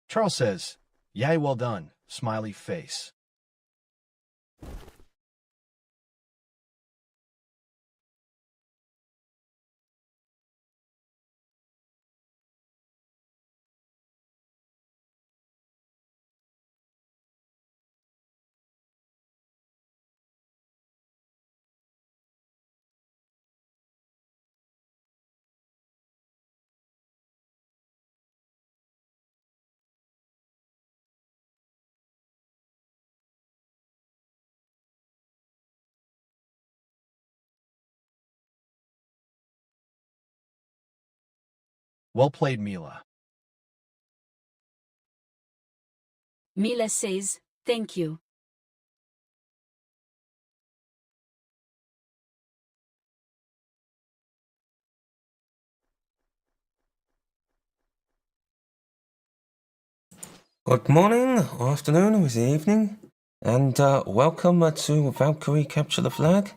Charles says, "Yay, well done." Smiley face. Well played, Mila. Mila says, "Thank you." Good morning, or afternoon, or is it evening? And welcome to Valkyrie Capture the Flag.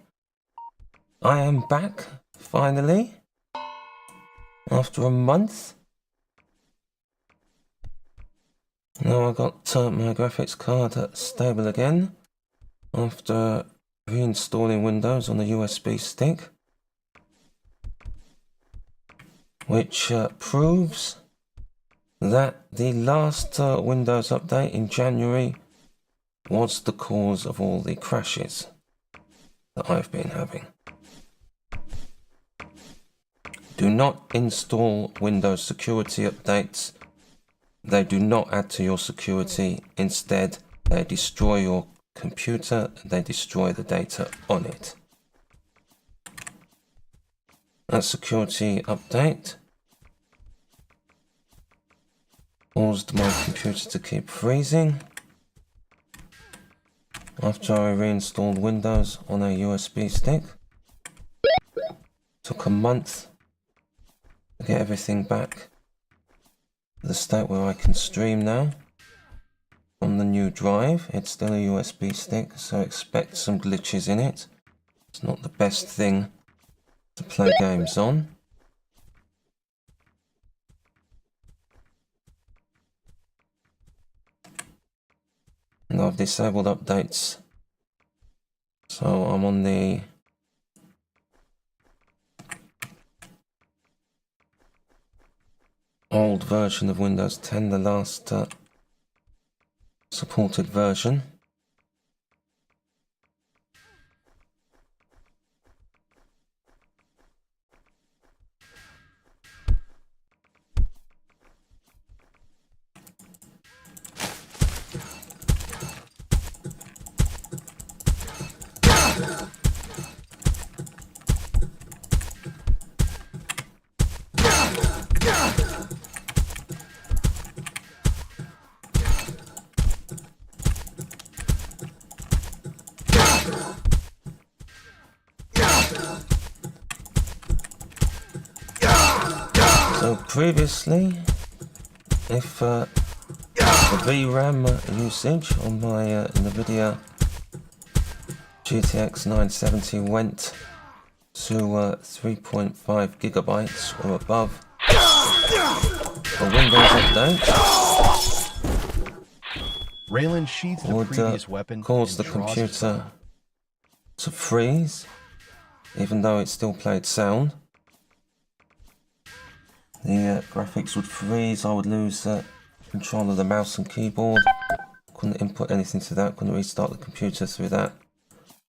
I am back, finally, after a month. Now I got my graphics card stable again, after reinstalling Windows on the USB stick, which proves that the last Windows update in January was the cause of all the crashes that I've been having. Do not install Windows security updates. They do not add to your security. Instead, they destroy your computer and they destroy the data on it. That security update caused my computer to keep freezing. After I reinstalled Windows on a USB stick, took a month to get everything back to the state where I can stream now on the new drive. It's still a USB stick, so expect some glitches in it. It's not the best thing to play games on. And I've disabled updates, so I'm on the old version of Windows 10, the last supported version. So previously, if the VRAM usage on my NVIDIA GTX 970 went to 3.5 gigabytes or above for Windows update, Raylan sheathed the previous weapon cause the and draws his computer bow. to freeze, even though it still played sound. The graphics would freeze, I would lose control of the mouse and keyboard, couldn't input anything to that, couldn't restart the computer through that.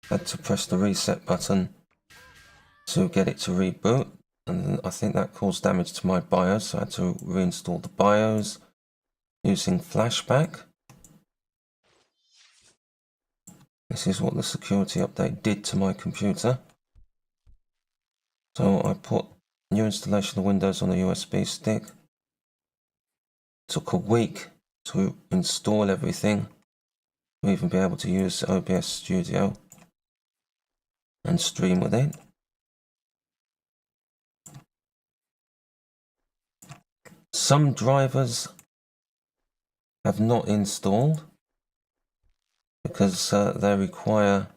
Had to press the reset button to get it to reboot, and I think that caused damage to my BIOS, so I had to reinstall the BIOS using flashback. This is what the security update did to my computer. So I put new installation of Windows on a USB stick. Took a week to install everything, to even be able to use OBS Studio and stream with it. Some drivers have not installed because they require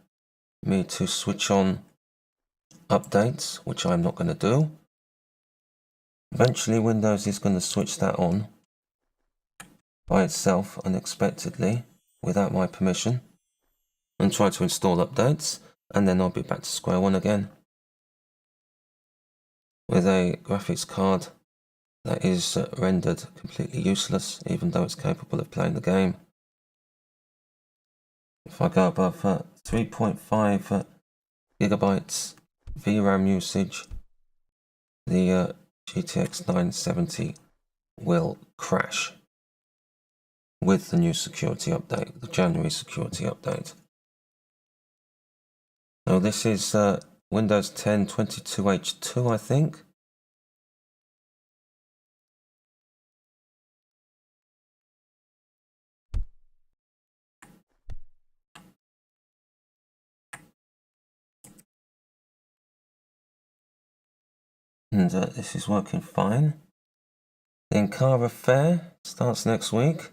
me to switch on updates, which I'm not going to do. Eventually Windows is going to switch that on by itself unexpectedly without my permission and try to install updates, and then I'll be back to square one again with a graphics card that is rendered completely useless even though it's capable of playing the game. If I go above 3.5 gigabytes VRAM usage, the GTX 970 will crash with the new security update, the January security update. Now this is Windows 10 22H2, I think. And this is working fine. The Ankara Fair starts next week,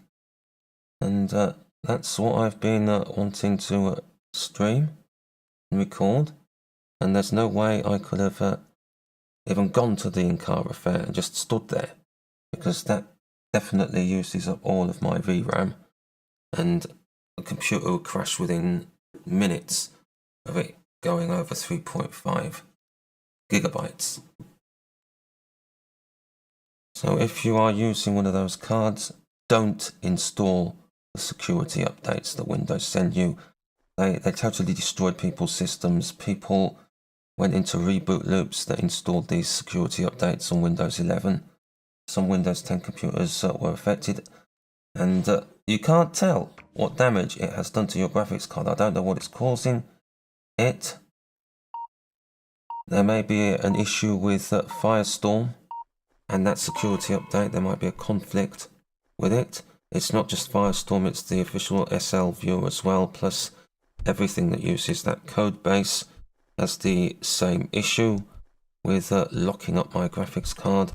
and that's what I've been wanting to stream and record, and there's no way I could have even gone to the Ankara Fair and just stood there, because that definitely uses up all of my VRAM, and the computer would crash within minutes of it going over 3.5 gigabytes. So if you are using one of those cards, don't install the security updates that Windows send you. They totally destroyed people's systems. People went into reboot loops that installed these security updates on Windows 11. Some Windows 10 computers were affected, and you can't tell what damage it has done to your graphics card. I don't know what it's causing it. There may be an issue with Firestorm and that security update. There might be a conflict with it. It's not just Firestorm, it's the official SL viewer as well, plus everything that uses that code base has the same issue with locking up my graphics card.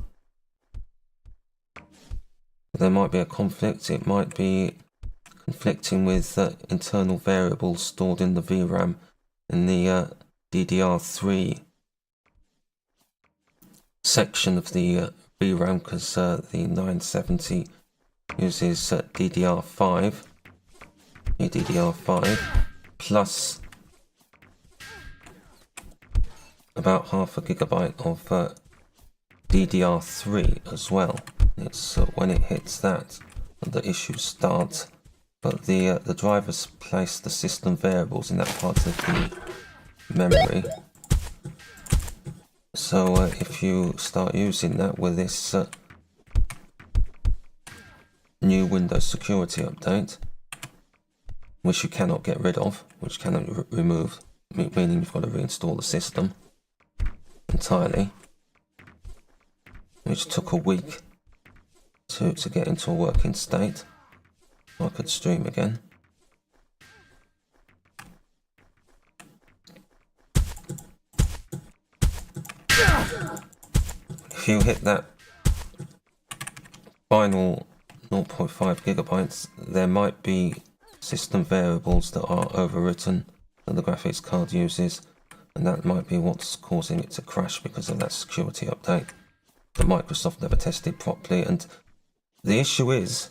There might be a conflict. It might be conflicting with internal variables stored in the VRAM in the DDR3 section of the VRAM, because the 970 uses DDR5 plus about half a gigabyte of DDR3 as well. It's when it hits that the issues start, but the drivers place the system variables in that part of the memory. So if you start using that with this new Windows security update, which you cannot get rid of, which cannot remove, meaning you've got to reinstall the system entirely, which took a week to get into a working state. I could stream again. If you hit that final 0.5 gigabytes, there might be system variables that are overwritten that the graphics card uses, and that might be what's causing it to crash because of that security update that Microsoft never tested properly. And the issue is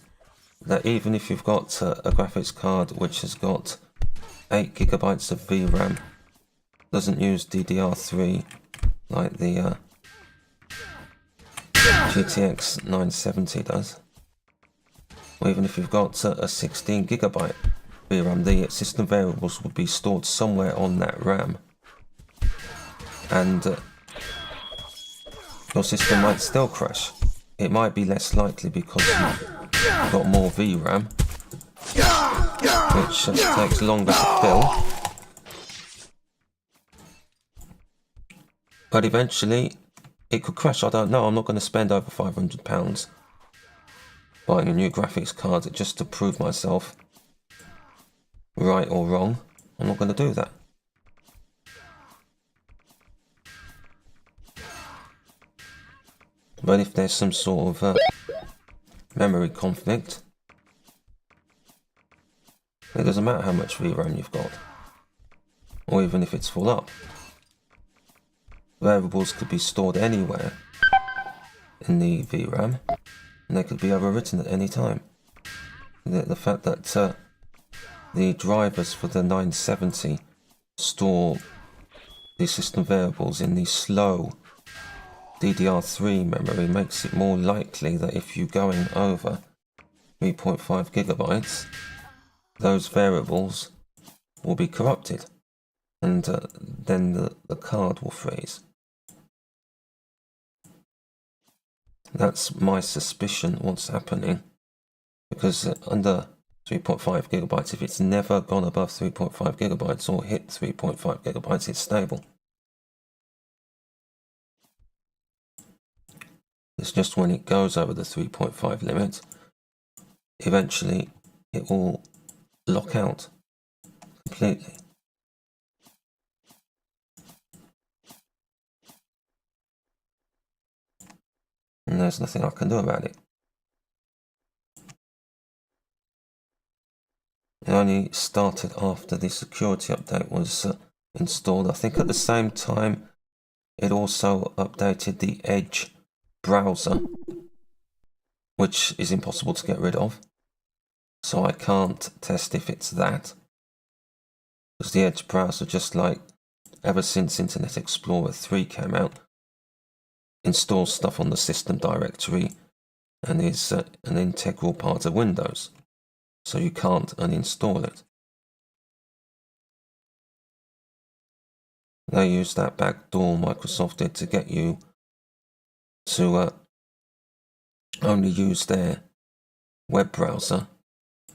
that even if you've got a graphics card which has got 8 gigabytes of VRAM, doesn't use DDR3 like the GTX 970 does, or even if you've got a 16 gigabyte VRAM, the system variables would be stored somewhere on that RAM, and your system might still crash. It might be less likely because you've got more VRAM, which takes longer to fill. But eventually, it could crash. I don't know. I'm not going to spend over £500 buying a new graphics card just to prove myself right or wrong. I'm not going to do that. But if there's some sort of memory conflict, it doesn't matter how much VRAM you've got, or even if it's full up. Variables could be stored anywhere in the VRAM, and they could be overwritten at any time. The fact that the drivers for the 970 store the system variables in the slow DDR3 memory makes it more likely that if you're going over 3.5 gigabytes, those variables will be corrupted, and then the card will freeze. That's my suspicion what's happening, because under 3.5 gigabytes, if it's never gone above 3.5 gigabytes or hit 3.5 gigabytes, it's stable. It's just when it goes over the 3.5 limit, eventually it will lock out completely. And there's nothing I can do about it. It only started after the security update was installed. I think at the same time it also updated the Edge browser, which is impossible to get rid of. So I can't test if it's that. Because the Edge browser, just like ever since Internet Explorer 3 came out, installs stuff on the system directory and is an integral part of Windows. So you can't uninstall it. They use that backdoor Microsoft did to get you to only use their web browser,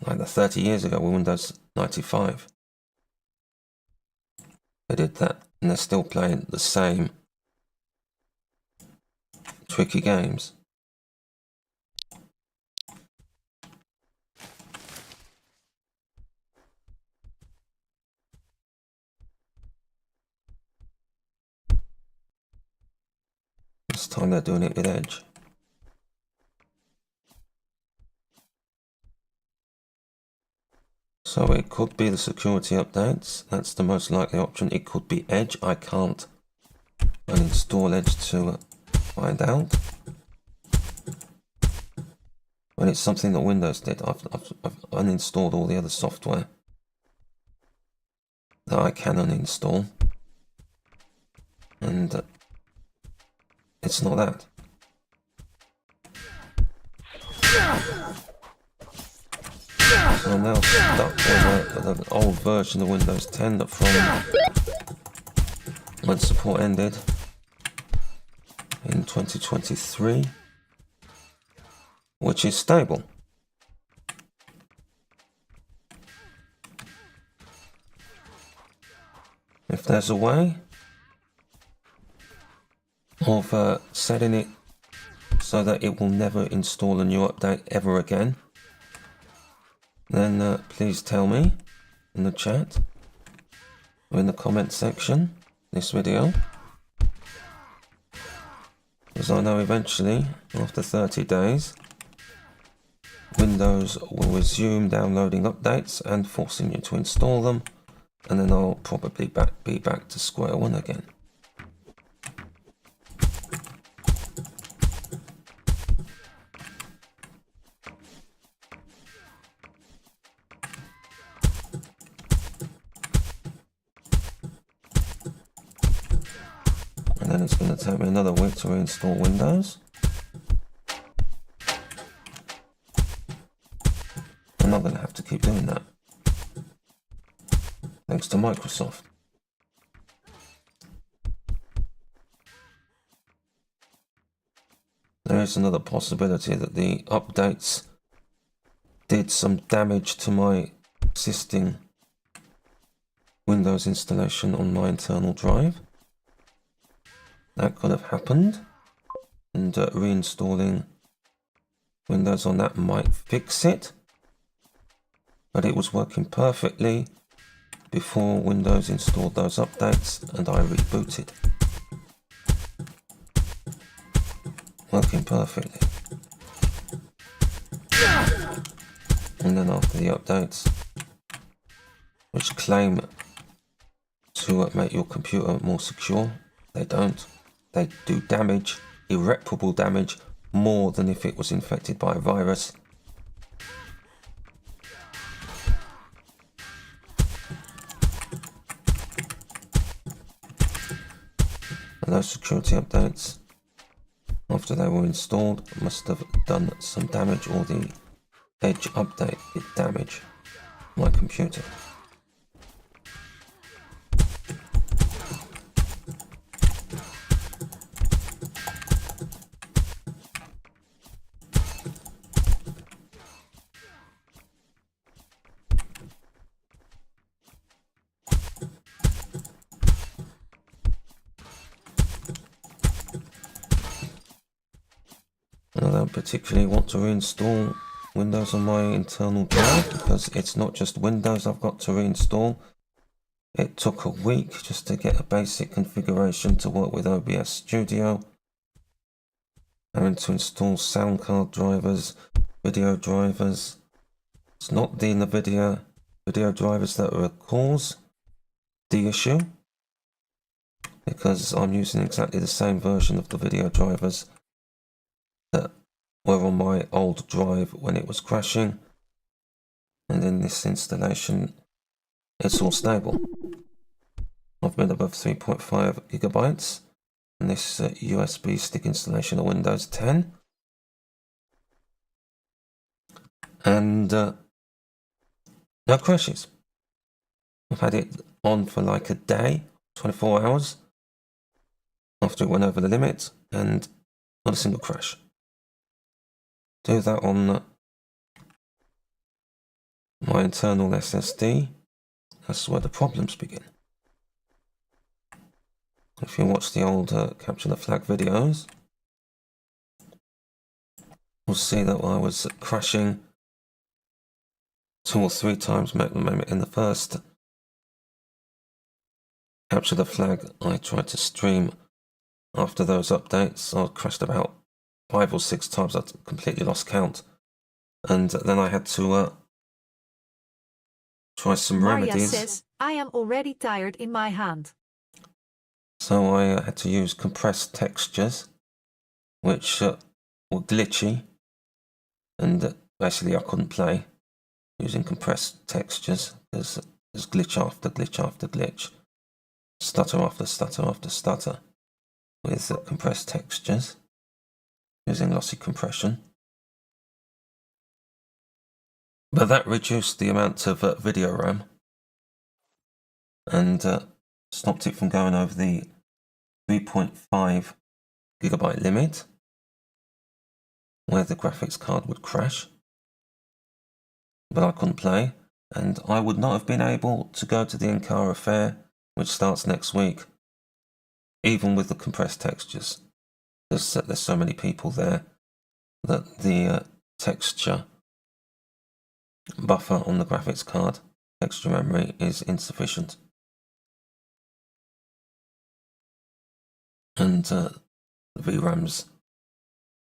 like 30 years ago with Windows 95. They did that, and they're still playing the same tricky games. This time they're doing it with Edge. So it could be the security updates. That's the most likely option. It could be Edge. I can't uninstall Edge to find out. When it's something that Windows did, I've uninstalled all the other software that I can uninstall. And it's not that. So I'm now stuck with an old version of Windows 10 that from when support ended in 2023, which is stable. If there's a way of setting it so that it will never install a new update ever again, then please tell me in the chat or in the comment section this video, because I know eventually after 30 days Windows will resume downloading updates and forcing you to install them, and then I'll probably be back to square one again. And then it's going to take me another week to reinstall Windows. I'm not going to have to keep doing that, thanks to Microsoft. There is another possibility that the updates did some damage to my existing Windows installation on my internal drive. That could have happened, and reinstalling Windows on that might fix it, but it was working perfectly before Windows installed those updates and I rebooted. Working perfectly. And then after the updates, which claim to make your computer more secure, they don't. They do damage, irreparable damage, more than if it was infected by a virus. And those security updates, after they were installed, must have done some damage, or the Edge update did damage my computer. And I don't particularly want to reinstall Windows on my internal drive, because it's not just Windows I've got to reinstall. It took a week just to get a basic configuration to work with OBS Studio. Having to install sound card drivers, video drivers. It's not the NVIDIA video drivers that are a cause the issue, because I'm using exactly the same version of the video drivers that were on my old drive when it was crashing, and in this installation it's all stable. I've been above 3.5 gigabytes in this USB stick installation of Windows 10, and no crashes. I've had it on for like a day, 24 hours after it went over the limit, and not a single crash. Do that on my internal SSD. That's where the problems begin. If you watch the old Capture the Flag videos, you'll see that I was crashing 2 or 3 times maybe in the first Capture the Flag I tried to stream after those updates. I crashed about 5 or 6 times. I completely lost count, and then I had to try some Maria remedies. says, I am already tired in my hand. So I had to use compressed textures, which were glitchy, and basically I couldn't play using compressed textures. There's glitch after glitch after glitch, stutter after stutter after stutter with compressed textures using lossy compression. But that reduced the amount of video RAM and stopped it from going over the 3.5 gigabyte limit, where the graphics card would crash. But I couldn't play, and I would not have been able to go to the Ankara Fair, which starts next week, even with the compressed textures. There's so many people there that the texture buffer on the graphics card, texture memory, is insufficient. And the VRAM's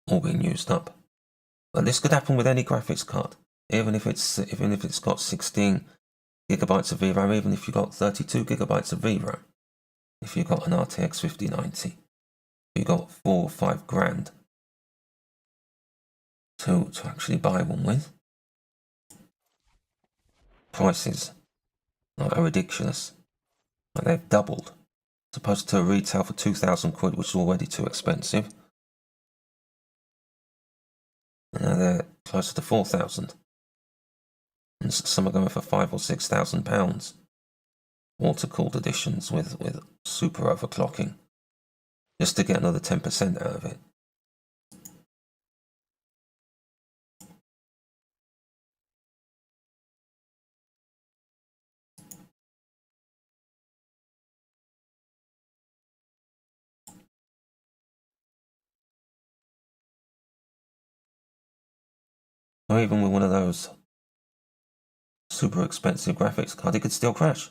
all being used up. But this could happen with any graphics card, even if it's got 16 gigabytes of VRAM, even if you've got 32 gigabytes of VRAM. If you've got an RTX 5090, you've got 4 or 5 grand to actually buy one with. Prices are ridiculous. Like, they've doubled. Supposed to retail for 2,000 quid, which is already too expensive. And now they're closer to 4,000. And some are going for 5,000 or 6,000 pounds. Water-cooled editions with super overclocking, just to get another 10% out of it. or even with one of those super expensive graphics cards, it could still crash.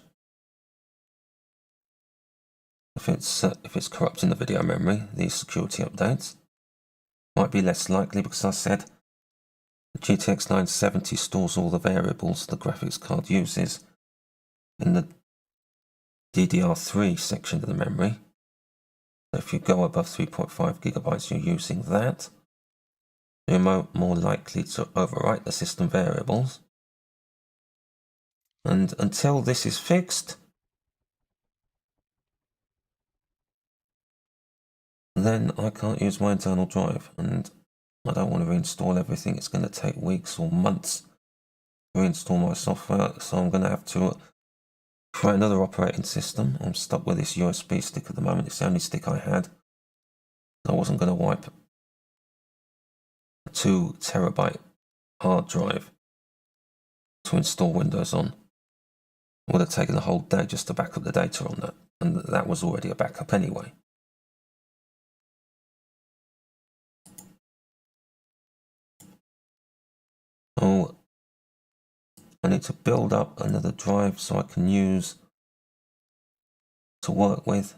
If it's corrupting the video memory, these security updates might be less likely because I said the GTX 970 stores all the variables the graphics card uses in the DDR3 section of the memory. So if you go above 3.5 gigabytes, you're using that. You're more likely to overwrite the system variables. And until this is fixed, then I can't use my internal drive, and I don't want to reinstall everything. It's going to take weeks or months to reinstall my software, so I'm going to have to try another operating system. I'm stuck with this USB stick at the moment. It's the only stick I had. I wasn't going to wipe a 2 terabyte hard drive to install Windows on. It would have taken a whole day just to back up the data on that, and that was already a backup anyway. So I need to build up another drive so I can use to work with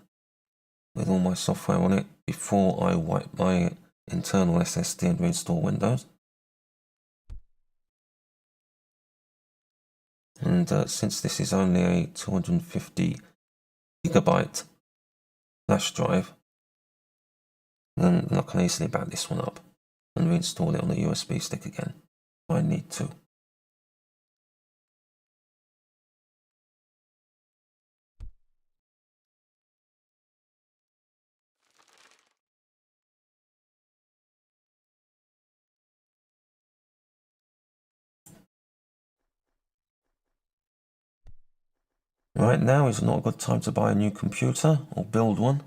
all my software on it before I wipe my internal SSD and reinstall Windows. And since this is only a 250 gigabyte flash drive, then I can easily back this one up and reinstall it on the USB stick again if I need to. Right now is not a good time to buy a new computer or build one.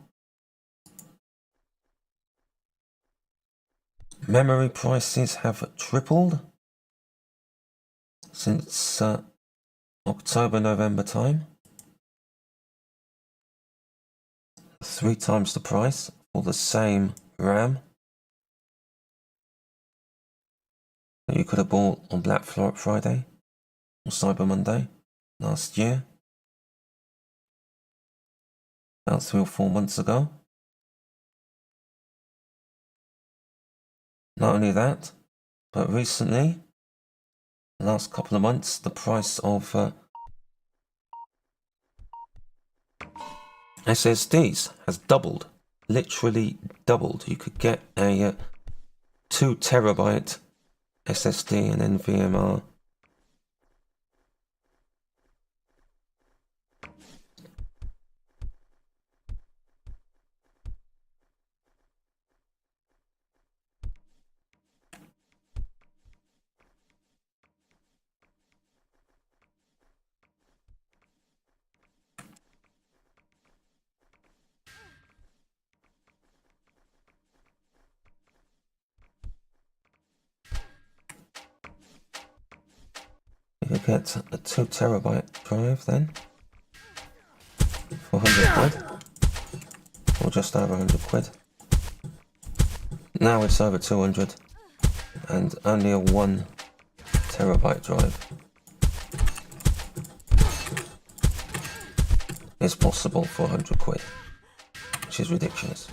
Memory prices have tripled since October, November time. 3 times the price for the same RAM that you could have bought on Black Friday or Cyber Monday last year, about 3 or 4 months ago. Not only that, but recently, the last couple of months, the price of SSDs has doubled, literally doubled. You could get a 2 terabyte SSD and NVMe You could get a 2 terabyte drive then for 100 quid, or just over 100 quid. Now it's over 200, and only a 1 terabyte drive is possible for 100 quid, which is ridiculous.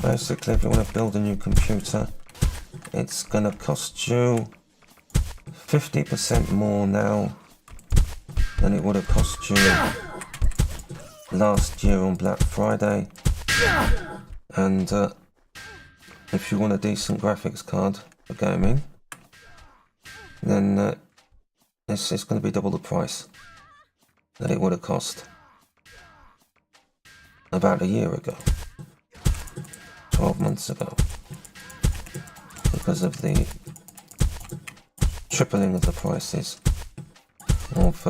basically, if you want to build a new computer, it's going to cost you 50% more now than it would have cost you last year on Black Friday. And if you want a decent graphics card for gaming, then it's going to be double the price that it would have cost about a year ago, 12 months ago, because of the tripling of the prices of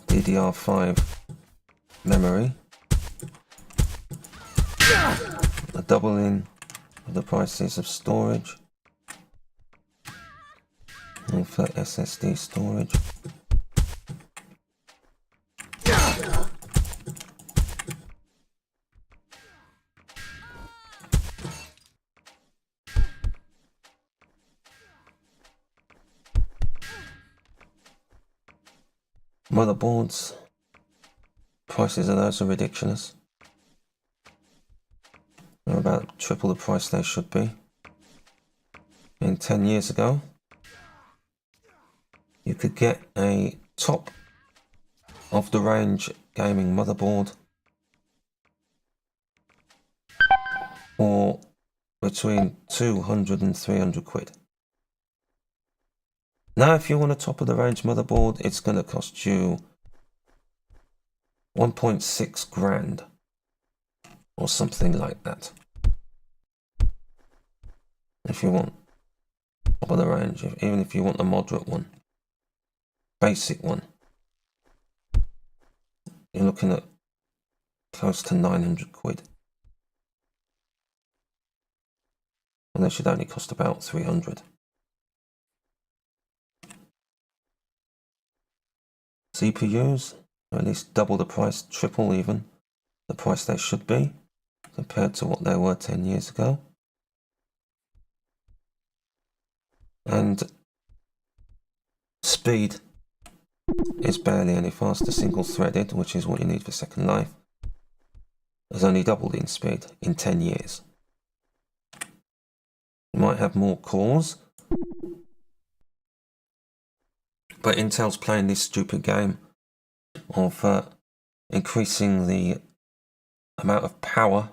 DDR5 memory, a doubling of the prices of storage, and for SSD storage. Motherboards, prices of those are ridiculous. They're about triple the price they should be. And 10 years ago, you could get a top of the range gaming motherboard for between 200 and 300 quid. Now, if you want a top of the range motherboard, it's going to cost you 1.6 grand or something like that. If you want top of the range, even if you want the moderate one, basic one, you're looking at close to 900 quid. And they should only cost about 300. CPUs are at least double the price, triple even the price they should be compared to what they were 10 years ago. And speed is barely any faster. Single threaded, which is what you need for Second Life, has only doubled in speed in 10 years. You might have more cores, but Intel's playing this stupid game of increasing the amount of power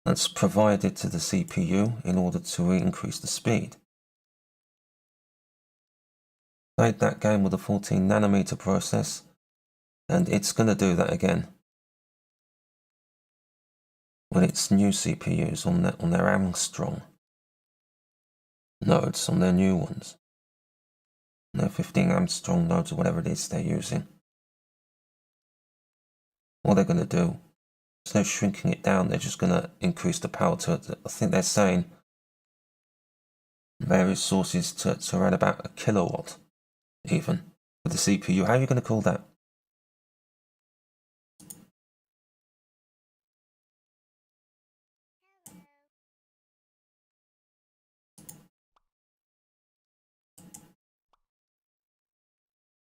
that's provided to the CPU in order to increase the speed. Played that game with a 14 nanometer process, and it's going to do that again with its new CPUs on their Armstrong nodes, on their new ones, their 15 Armstrong nodes or whatever it is they're using. What they're going to do, instead of shrinking it down, they're just going to increase the power to it. I think they're saying various sources to around about a kilowatt even with the CPU. How are you going to call that?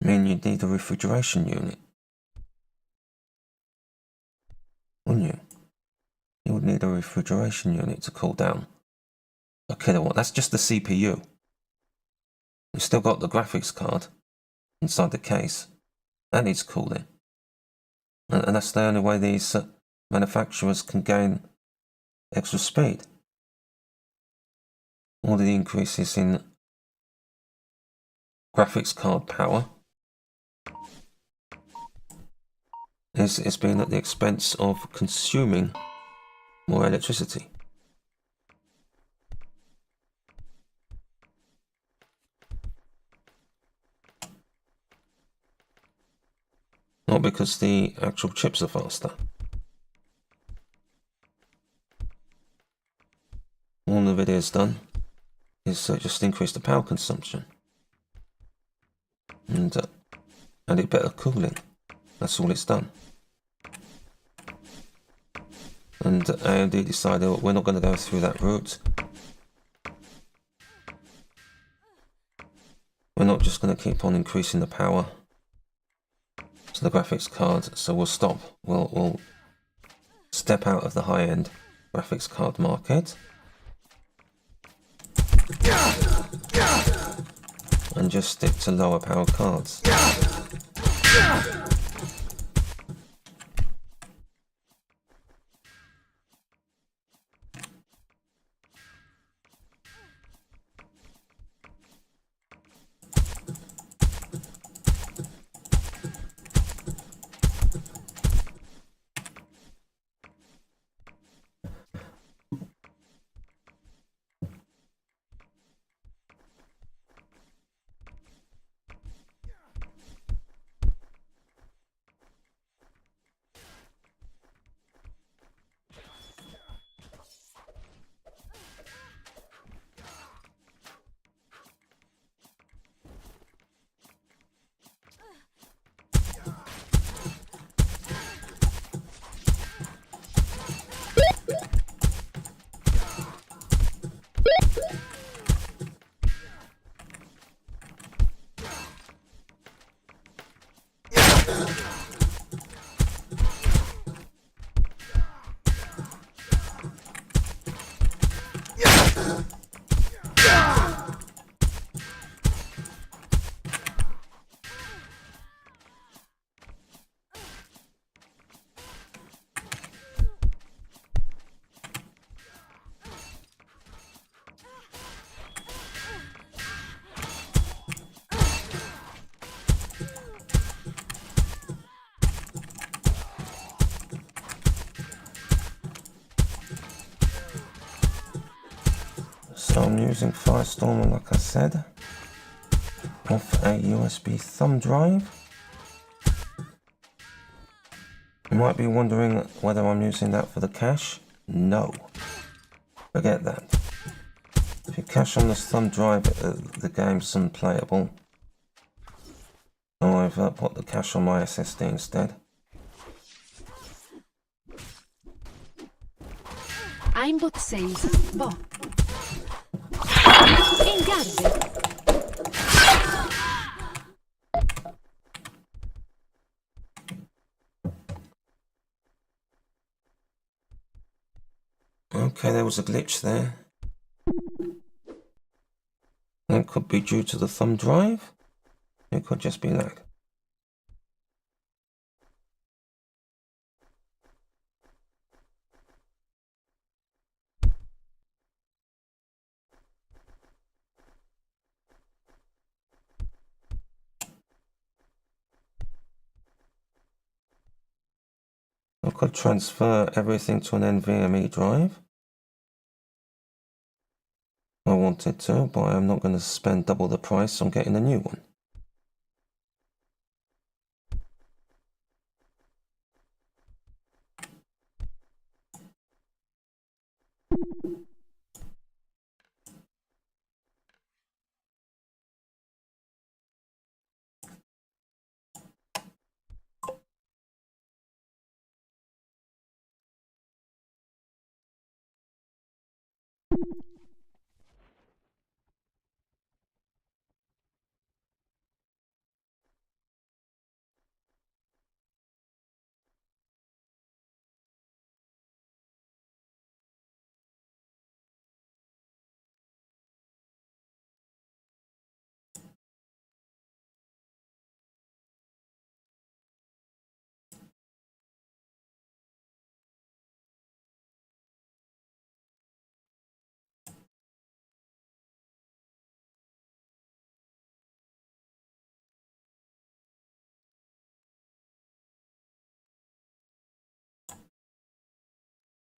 I mean, you'd need a refrigeration unit, wouldn't you? You would need a refrigeration unit to cool down a kilowatt. That's just the CPU. You've still got the graphics card inside the case. That needs cooling. And that's the only way these manufacturers can gain extra speed. All the increases in graphics card power is being at the expense of consuming more electricity. Not because the actual chips are faster. All the video's done is just increase the power consumption and add better cooling. That's all it's done. And AMD decided, oh, we're not going to go through that route. We're not just going to keep on increasing the power to the graphics card, so we'll stop. We'll step out of the high-end graphics card market and just stick to lower power cards. So I'm using Firestorm, like I said, off a USB thumb drive. You might be wondering whether I'm using that for the cache. No, forget that. If you cache on this thumb drive, the game's unplayable. So I've put the cache on my SSD instead. Aimbot says, Bo. In garde. Okay, there was a glitch there. That could be due to the thumb drive. It could just be lag. I could transfer everything to an NVMe drive. I wanted to, but I'm not going to spend double the price on getting a new one.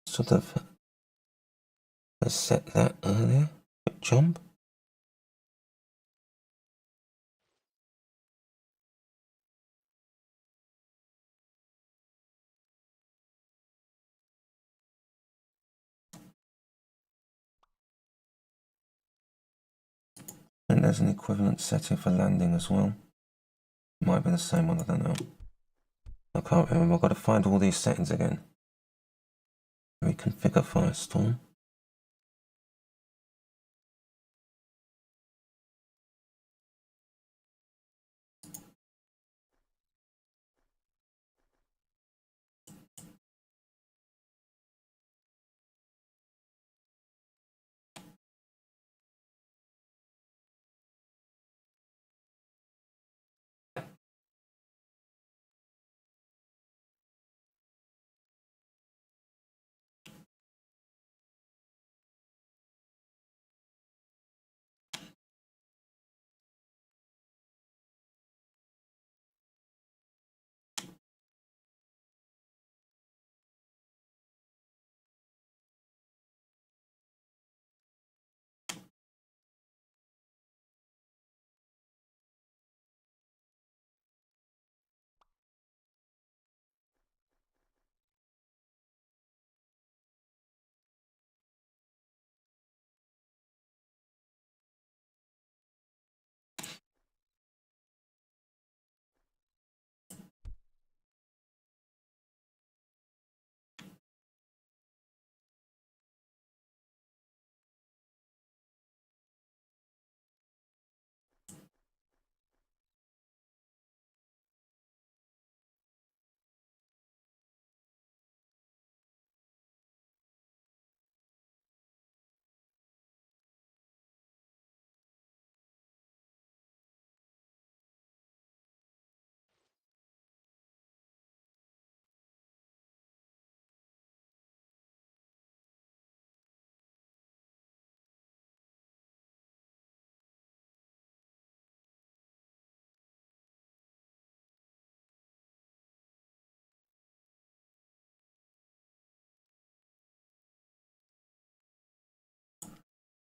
Sort of set that earlier. Quick jump. And there's an equivalent setting for landing as well. Might be the same one, I don't know. I can't remember. I've got to find all these settings again. Reconfigure Firestorm.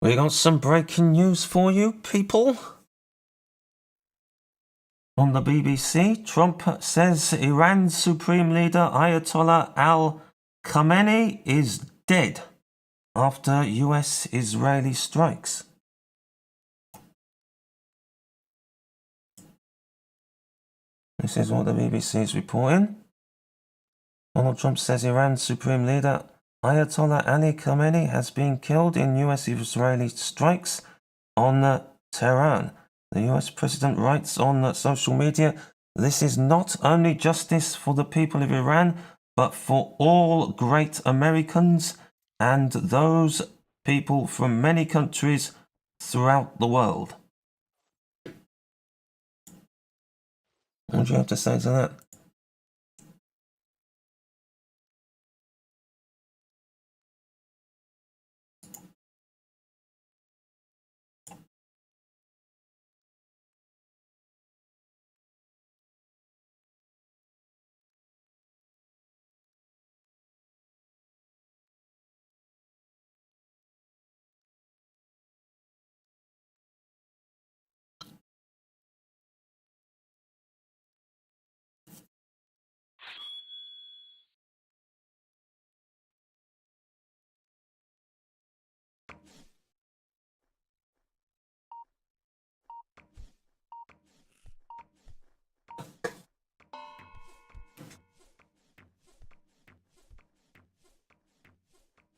We got some breaking news for you, people. On the BBC, Trump says Iran's Supreme Leader Ayatollah Khamenei is dead after US-Israeli strikes. This is what the BBC is reporting. Donald Trump says Iran's Supreme Leader Ayatollah Ali Khamenei has been killed in US-Israeli strikes on Tehran. The US president writes on social media, "This is not only justice for the people of Iran, but for all great Americans and those people from many countries throughout the world." What do you have to say to that?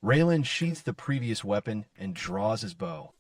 Raylan sheaths the previous weapon and draws his bow.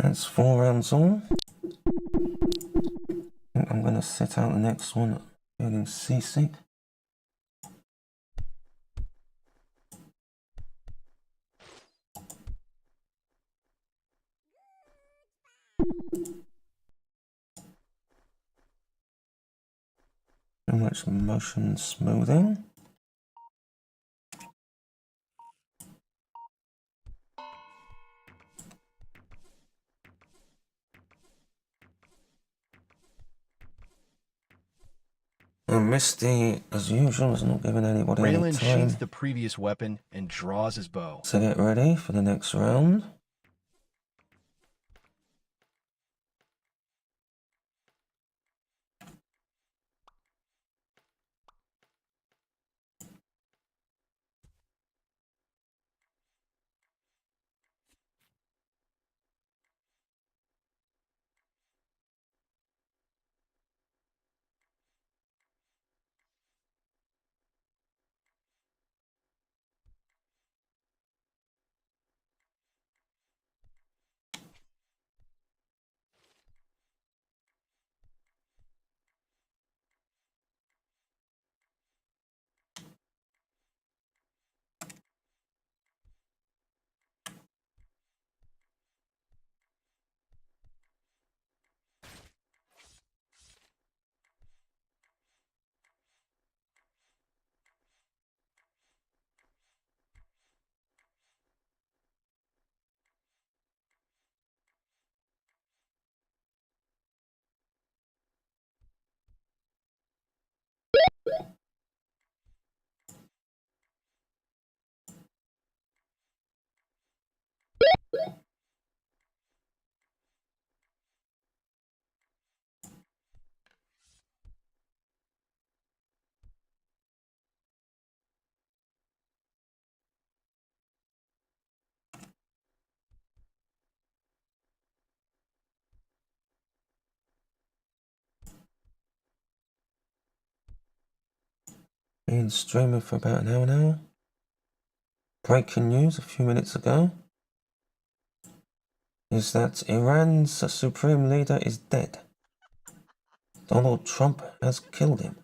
That's 4 rounds all. gonna set out the next one. Feeling seasick. Too much motion smoothing. And Misty, as usual, is not giving anybody any Raylan time. sheathes the previous weapon and draws his bow. So get ready for the next round. Been streaming for about an hour now. Breaking news a few minutes ago is that Iran's supreme leader is dead. Donald Trump has killed him.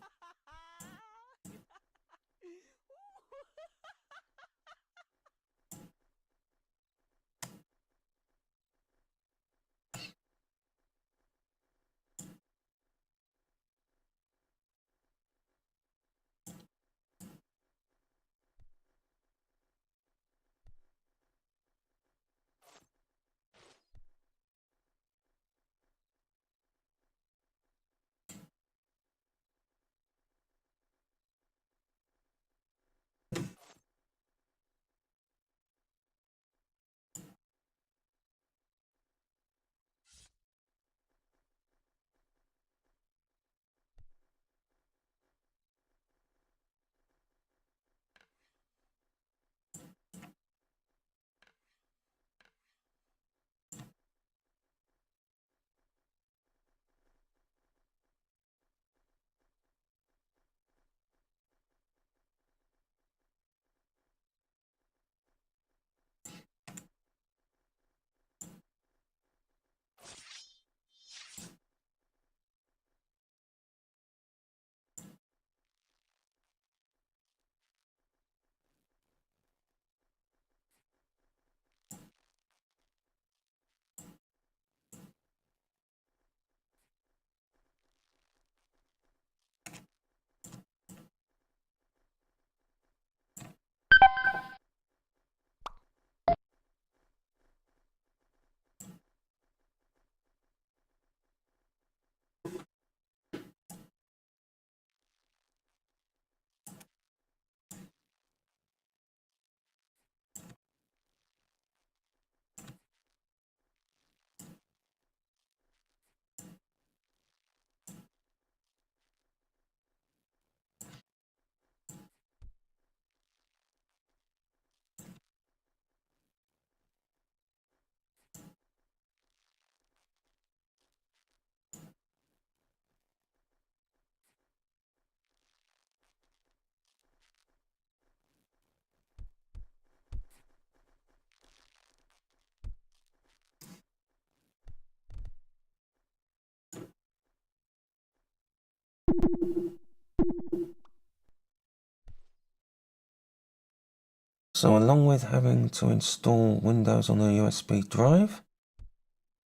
So along with having to install Windows on a USB drive,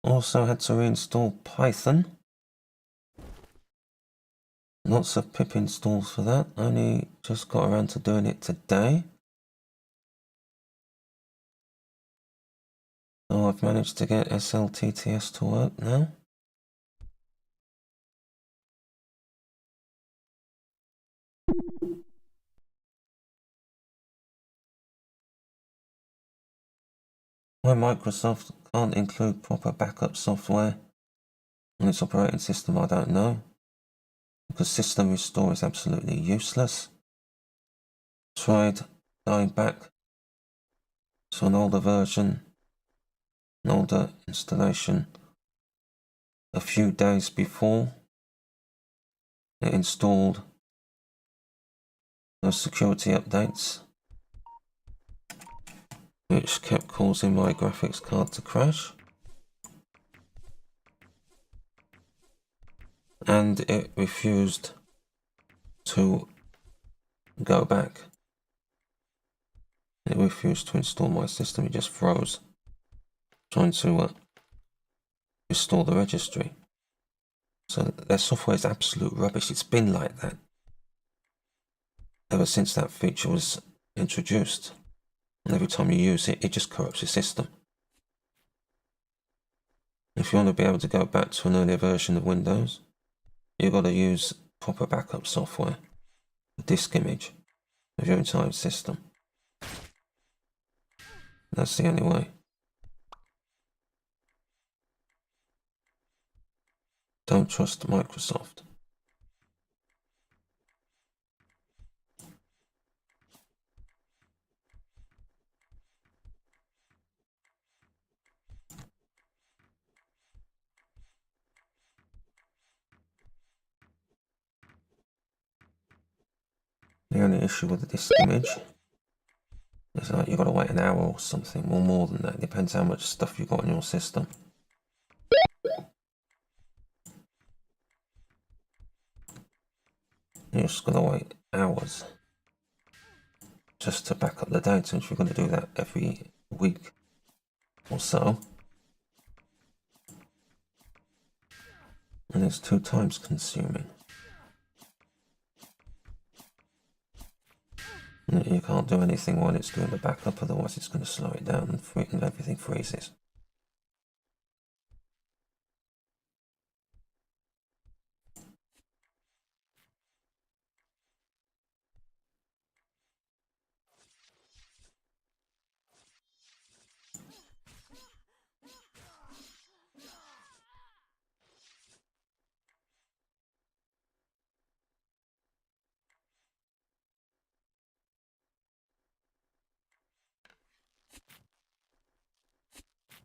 also had to reinstall Python. Lots of pip installs for that, only just got around to doing it today. So I've managed to get SLTTS to work now. Why Microsoft can't include proper backup software on its operating system, I don't know. Because system restore is absolutely useless. Tried going back to an older version, an older installation, a few days before it installed those security updates, which kept causing my graphics card to crash. And it refused to go back. It refused to install my system, it just froze. Trying to restore the registry. So their software is absolute rubbish. It's been like that ever since that feature was introduced. And every time you use it, it just corrupts your system. If you want to be able to go back to an earlier version of Windows, you've got to use proper backup software, a disk image of your entire system. That's the only way. Don't trust Microsoft. The only issue with the disk image is that you've got to wait an hour or something, or more than that. It depends how much stuff you've got in your system. You just got to wait hours just to back up the data, and if you're going to do that every week or so, and it's 2 times consuming. You can't do anything while it's doing the backup, otherwise it's going to slow it down and everything freezes.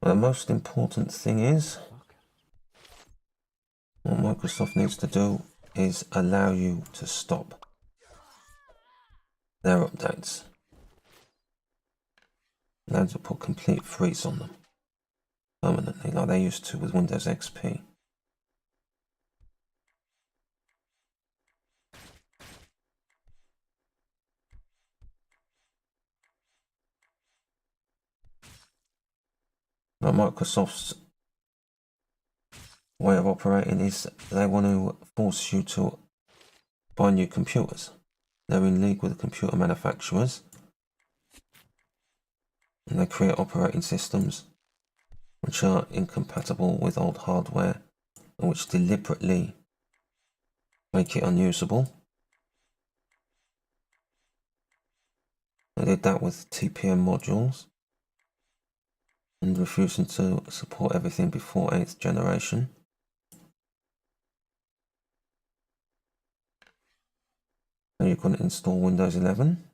The most important thing is, what Microsoft needs to do is allow you to stop their updates. Allow to put complete freeze on them permanently, like they used to with Windows XP. But Microsoft's way of operating is they want to force you to buy new computers. They're in league with the computer manufacturers, and they create operating systems which are incompatible with old hardware and which deliberately make it unusable. They did that with TPM modules and refusing to support everything before 8th generation. So you couldn't install Windows 11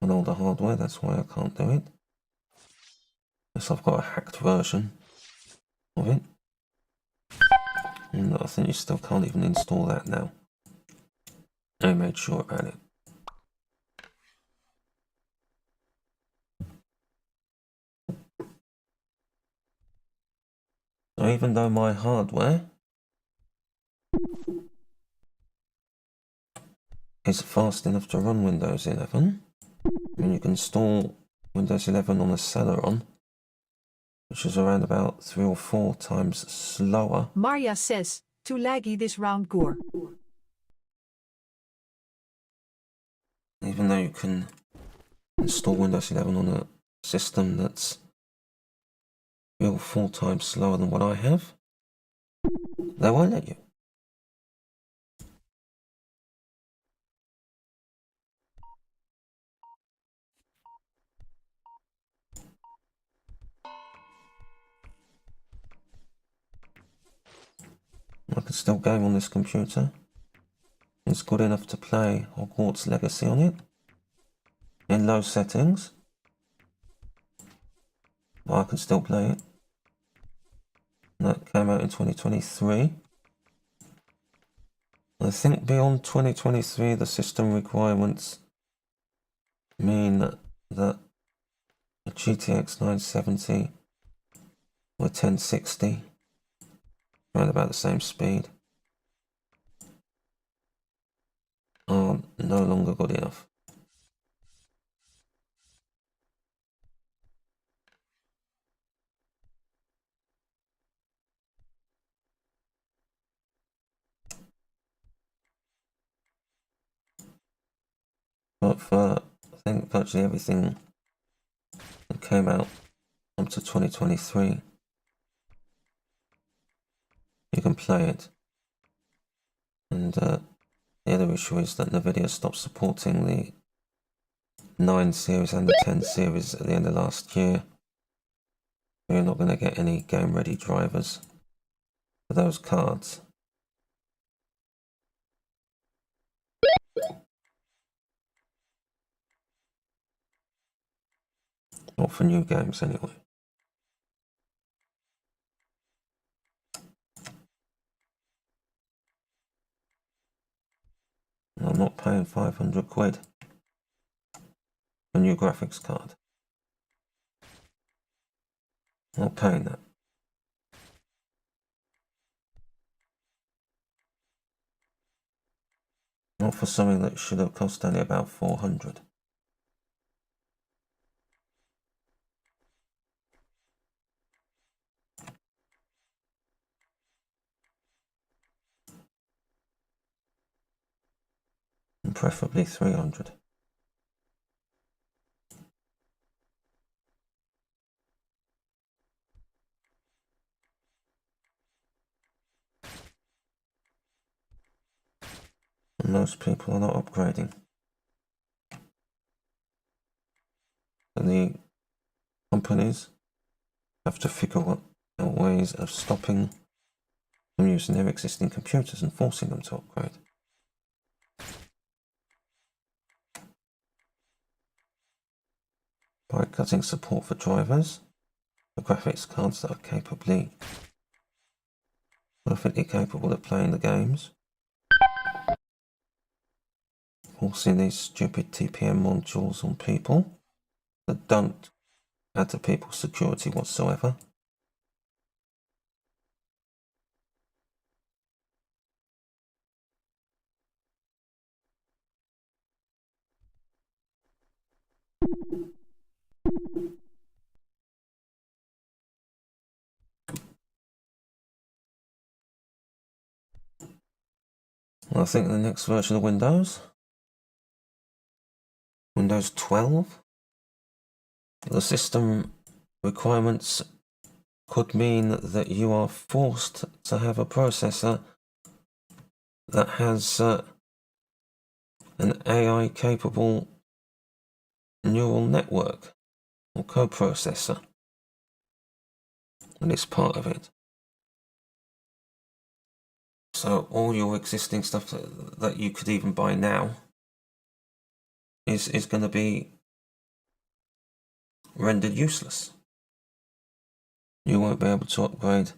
on older hardware, that's why I can't do it. Unless I've got a hacked version of it. And I think you still can't even install that now. I made sure about it. So even though my hardware is fast enough to run Windows 11. I mean, you can install Windows 11 on a Celeron, which is around about 3 or 4 times slower. Marja says, too laggy this round, Gore. Even though you can install Windows 11 on a system that's 3 or 4 times slower than what I have, they won't let you. I can still game on this computer. It's good enough to play Hogwarts Legacy on it in low settings. But I can still play it. And that came out in 2023. I think beyond 2023 the system requirements mean that the GTX 970 or 1060 around about the same speed are no longer good enough. But for I think virtually everything that came out up to 2023, you can play it. And the other issue is that NVIDIA stopped supporting the 9 series and the 10 series at the end of last year. You're not going to get any game-ready drivers for those cards. Not for new games, anyway. And I'm not paying 500 quid for a new graphics card. I'm not paying that. Not for something that should have cost only about 400. And preferably 300. And most people are not upgrading. And the companies have to figure out ways of stopping them using their existing computers and forcing them to upgrade. By cutting support for drivers, for graphics cards that are perfectly capable of playing the games, forcing these stupid TPM modules on people that don't add to people's security whatsoever. Well, I think the next version of Windows 12, the system requirements could mean that you are forced to have a processor that has an AI-capable neural network or coprocessor, and it's part of it. So all your existing stuff that you could even buy now is going to be rendered useless. You won't be able to upgrade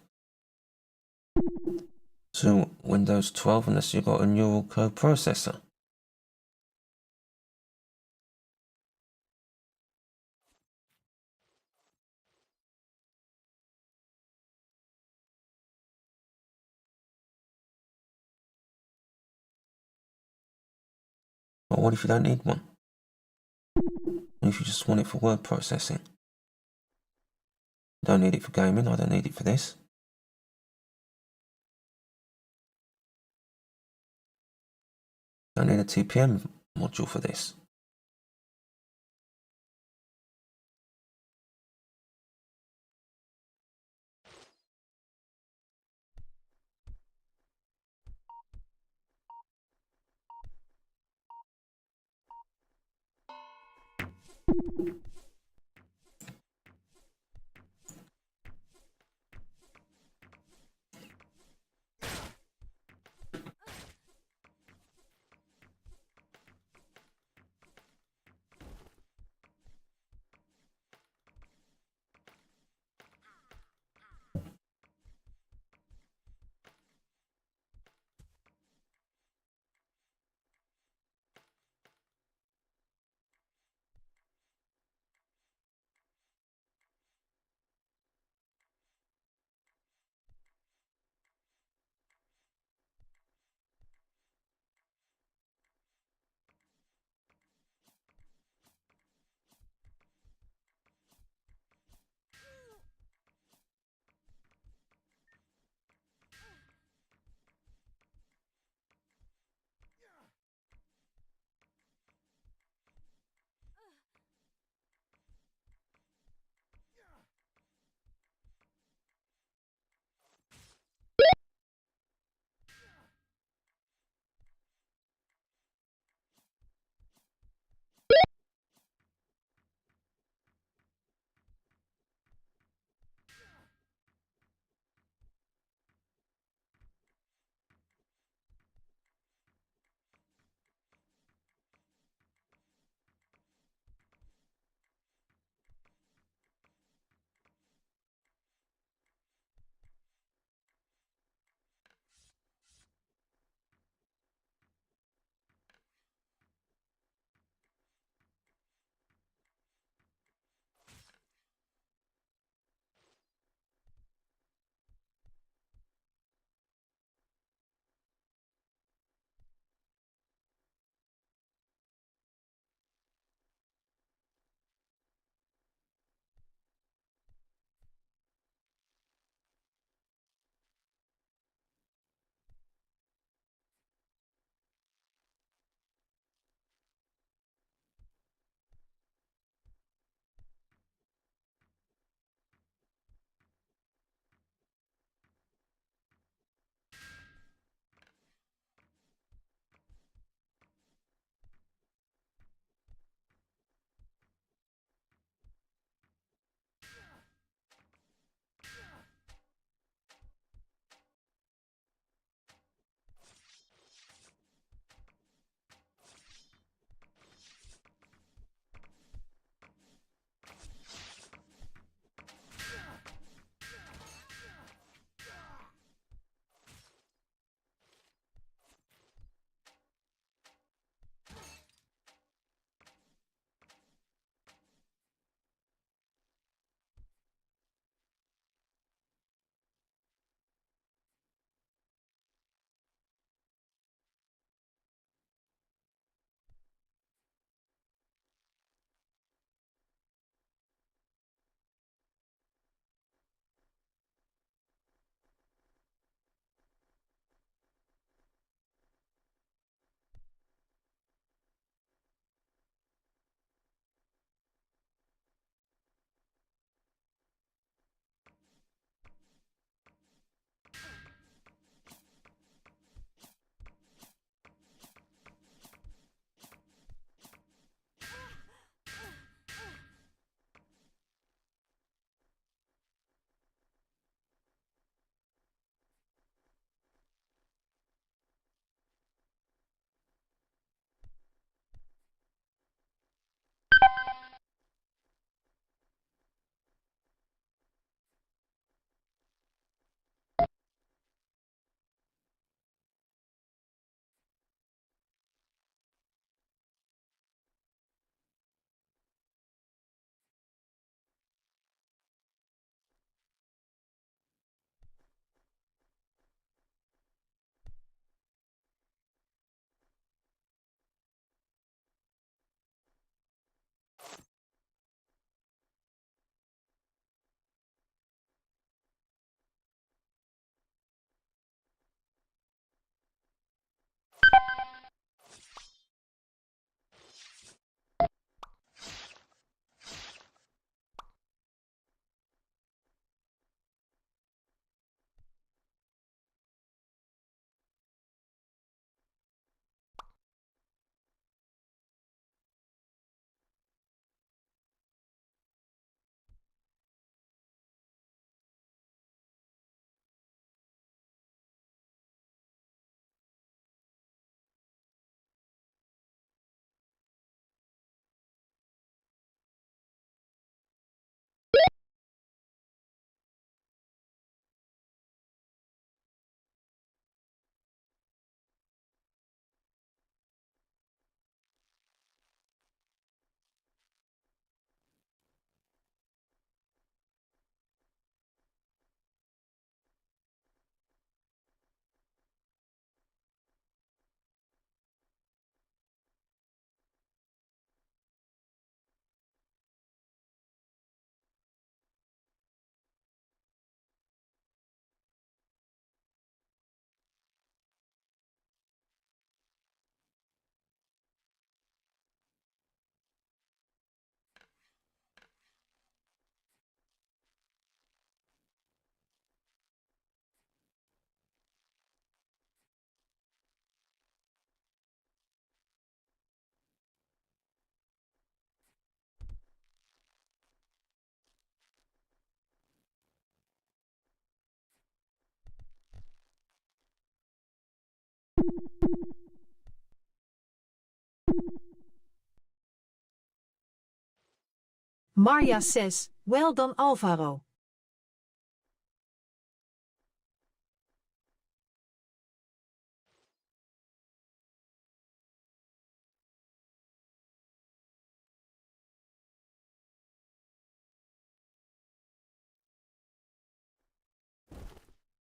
to Windows 12 unless you've got a neural coprocessor. But what if you don't need one? What if you just want it for word processing? Don't need it for gaming, I don't need it for this. Don't need a TPM module for this. Marja says, well done Alvaro.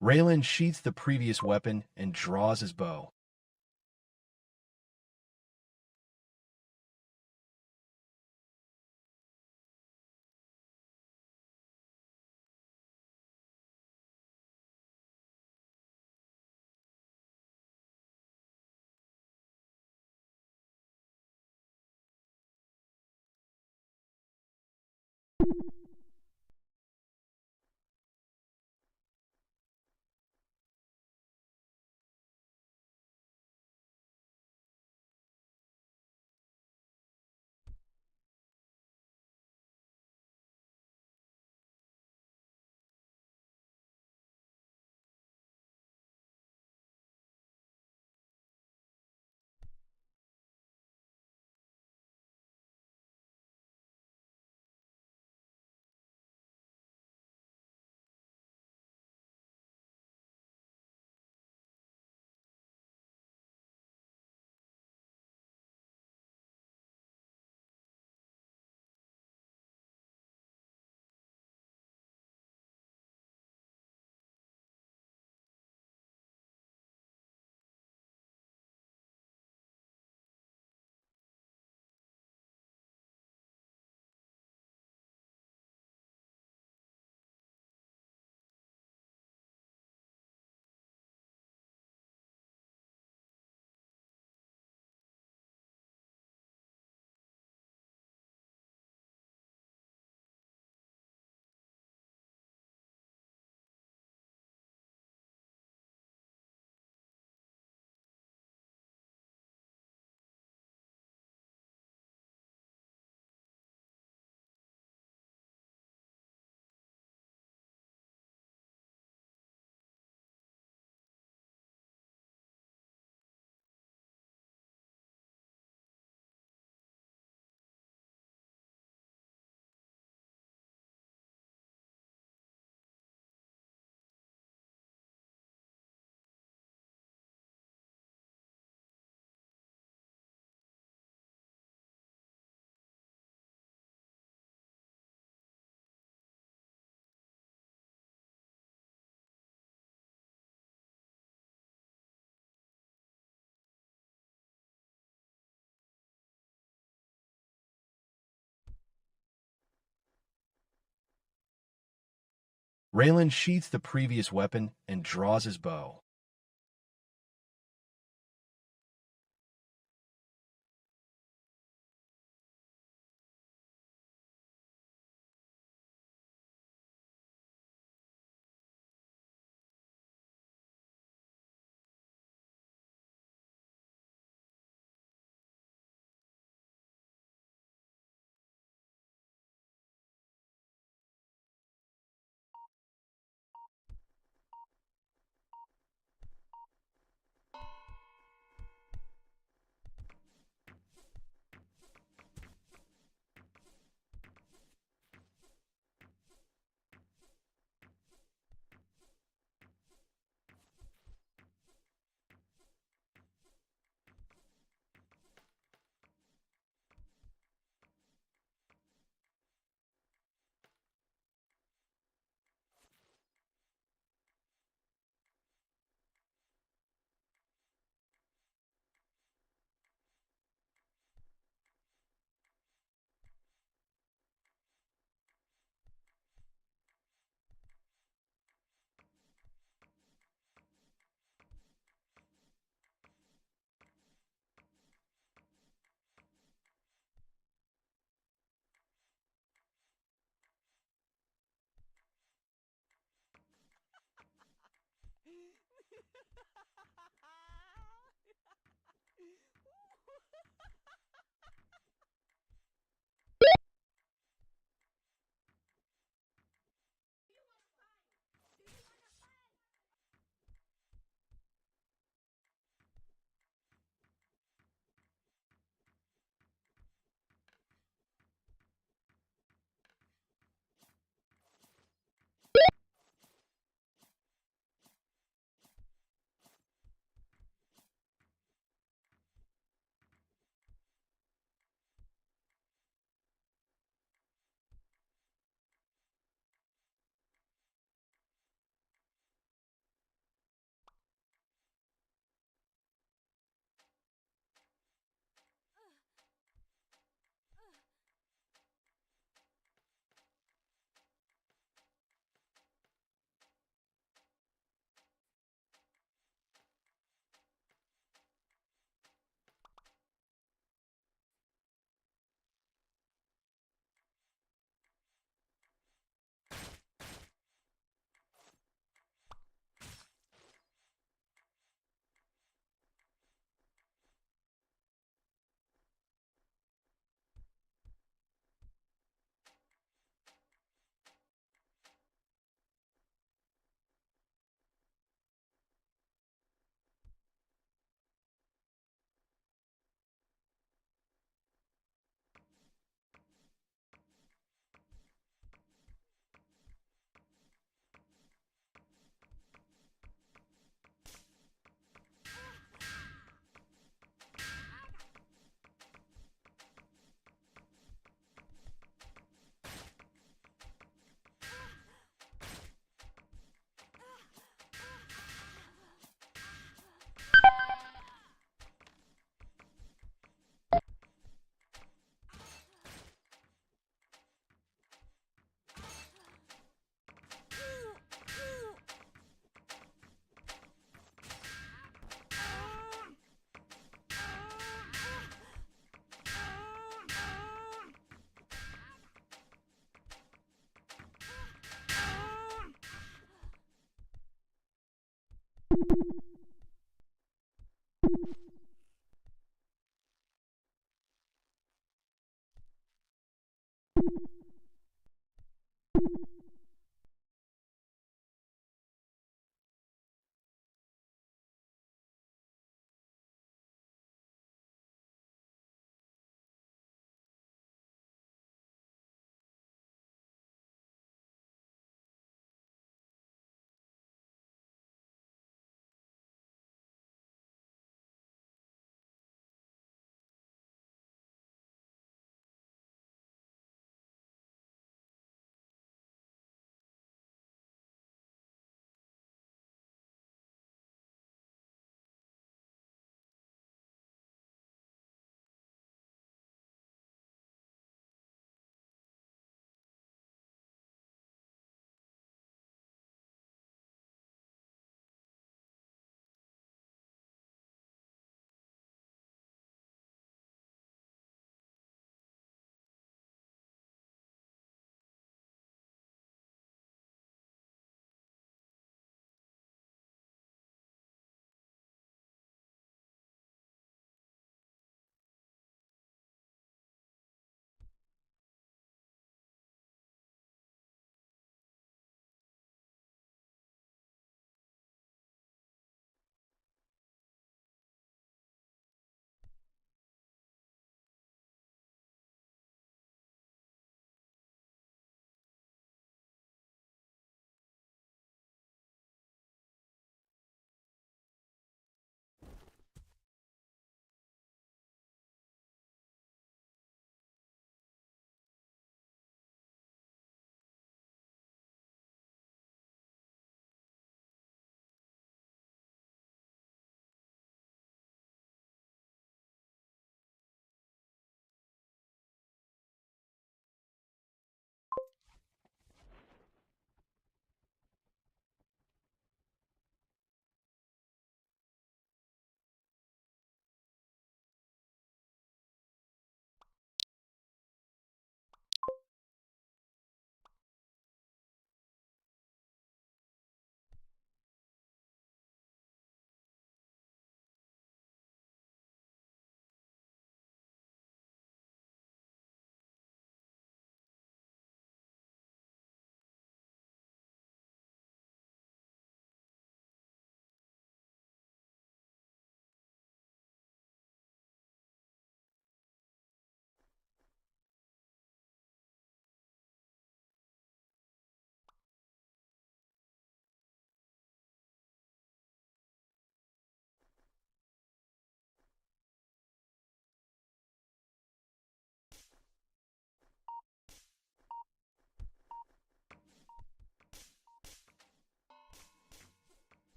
Raylan sheaths the previous weapon and draws his bow. Raylan sheaths the previous weapon and draws his bow.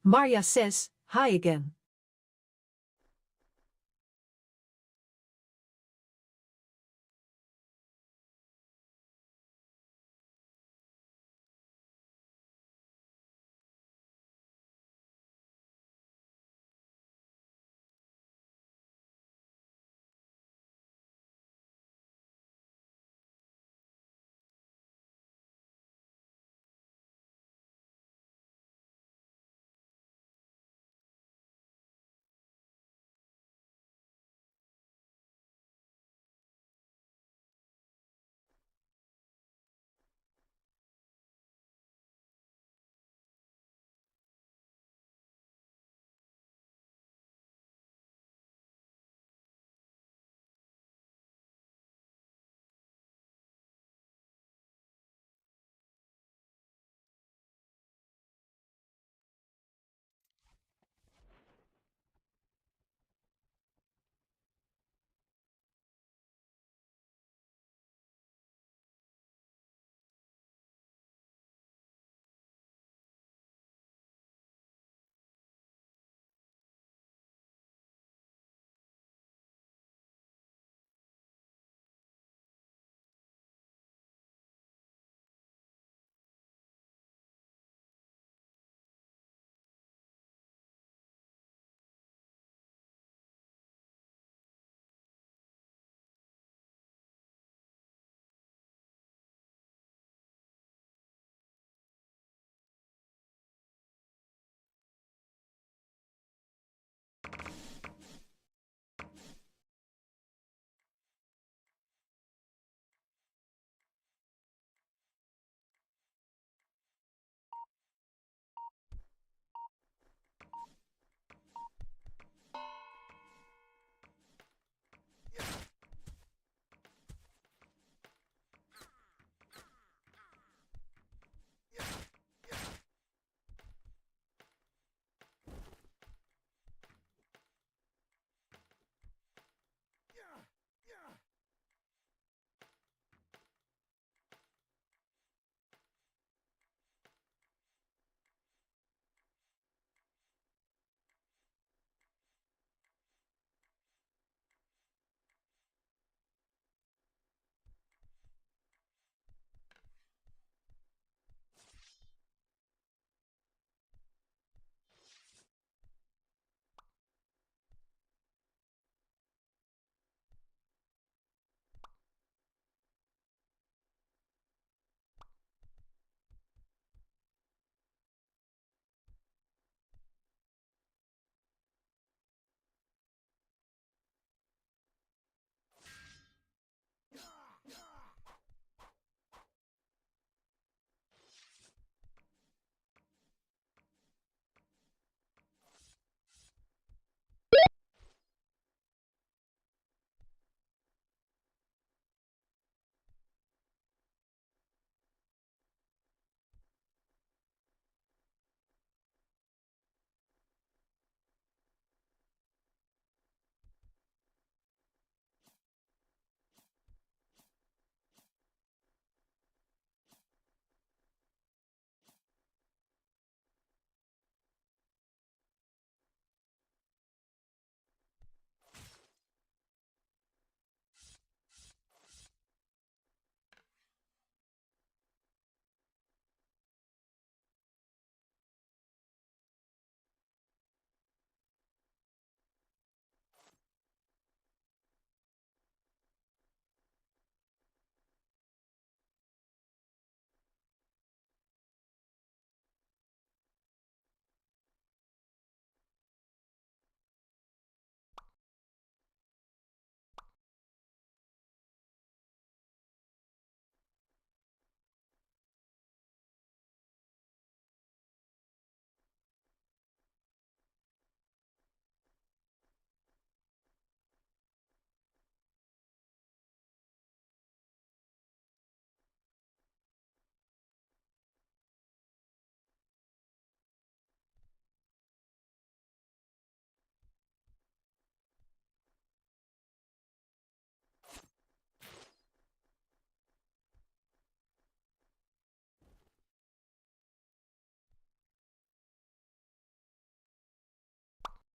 Marja says, hi again.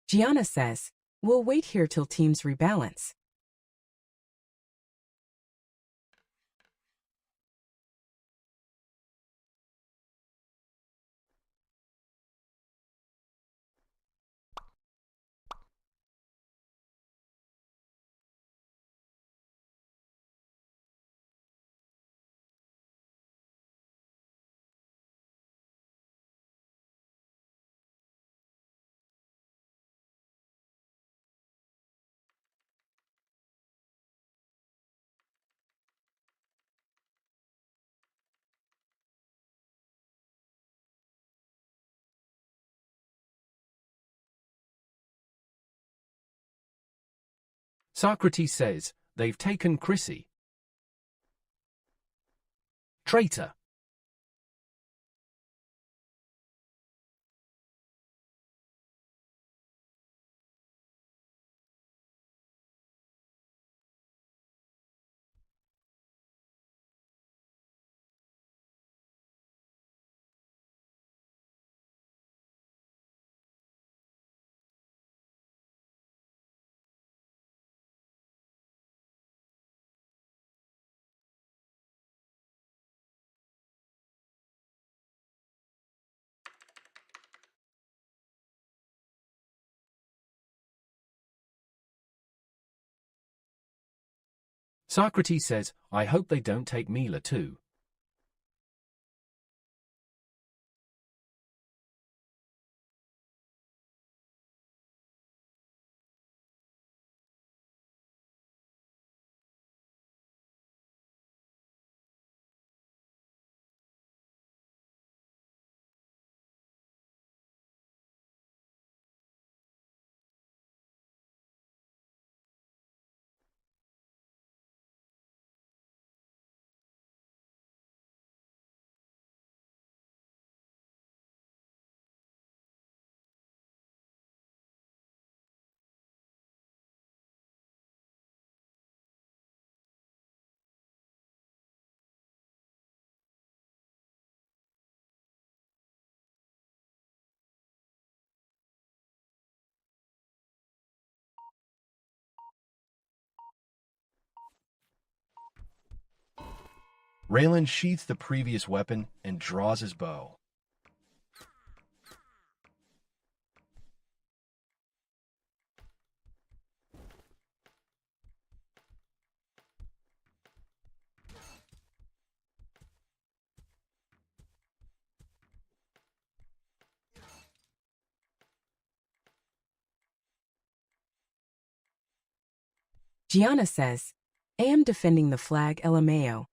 Gianna says, we'll wait here till teams rebalance. Socrates says, they've taken Chrissy. Traitor. Socrates says, I hope they don't take Mila too. Raylan sheaths the previous weapon and draws his bow. Gianna says, I am defending the flag LMAO.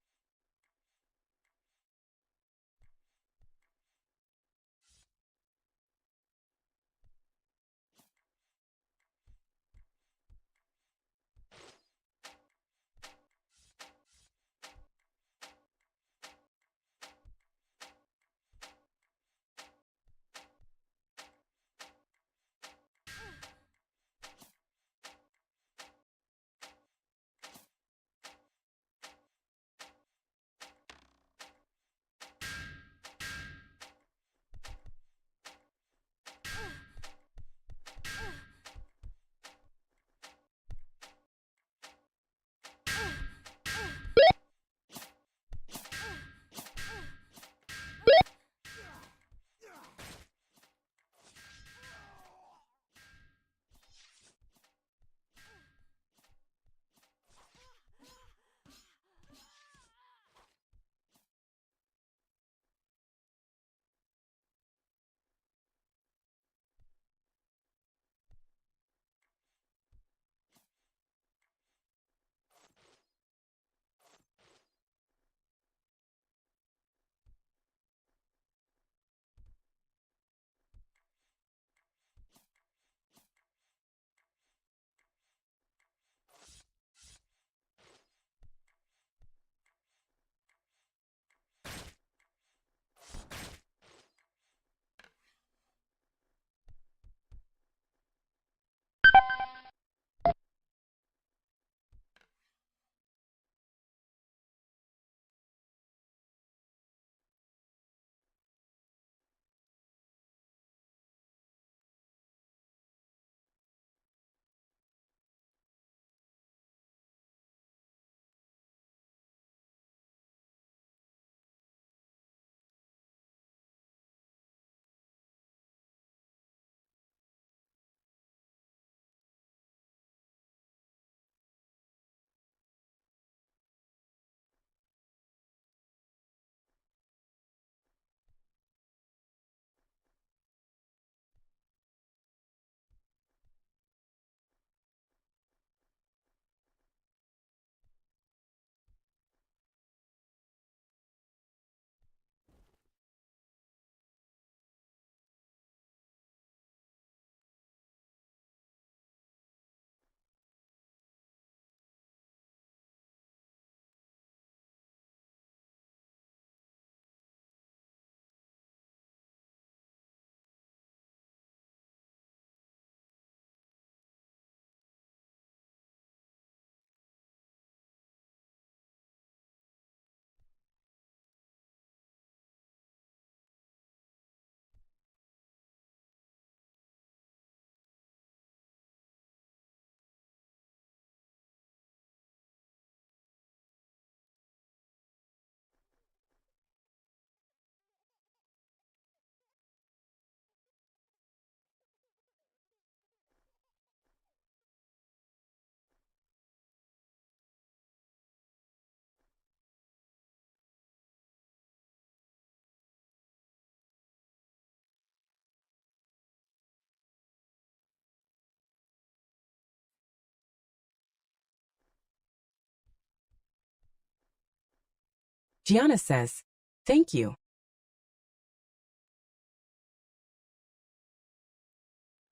Gianna says, thank you.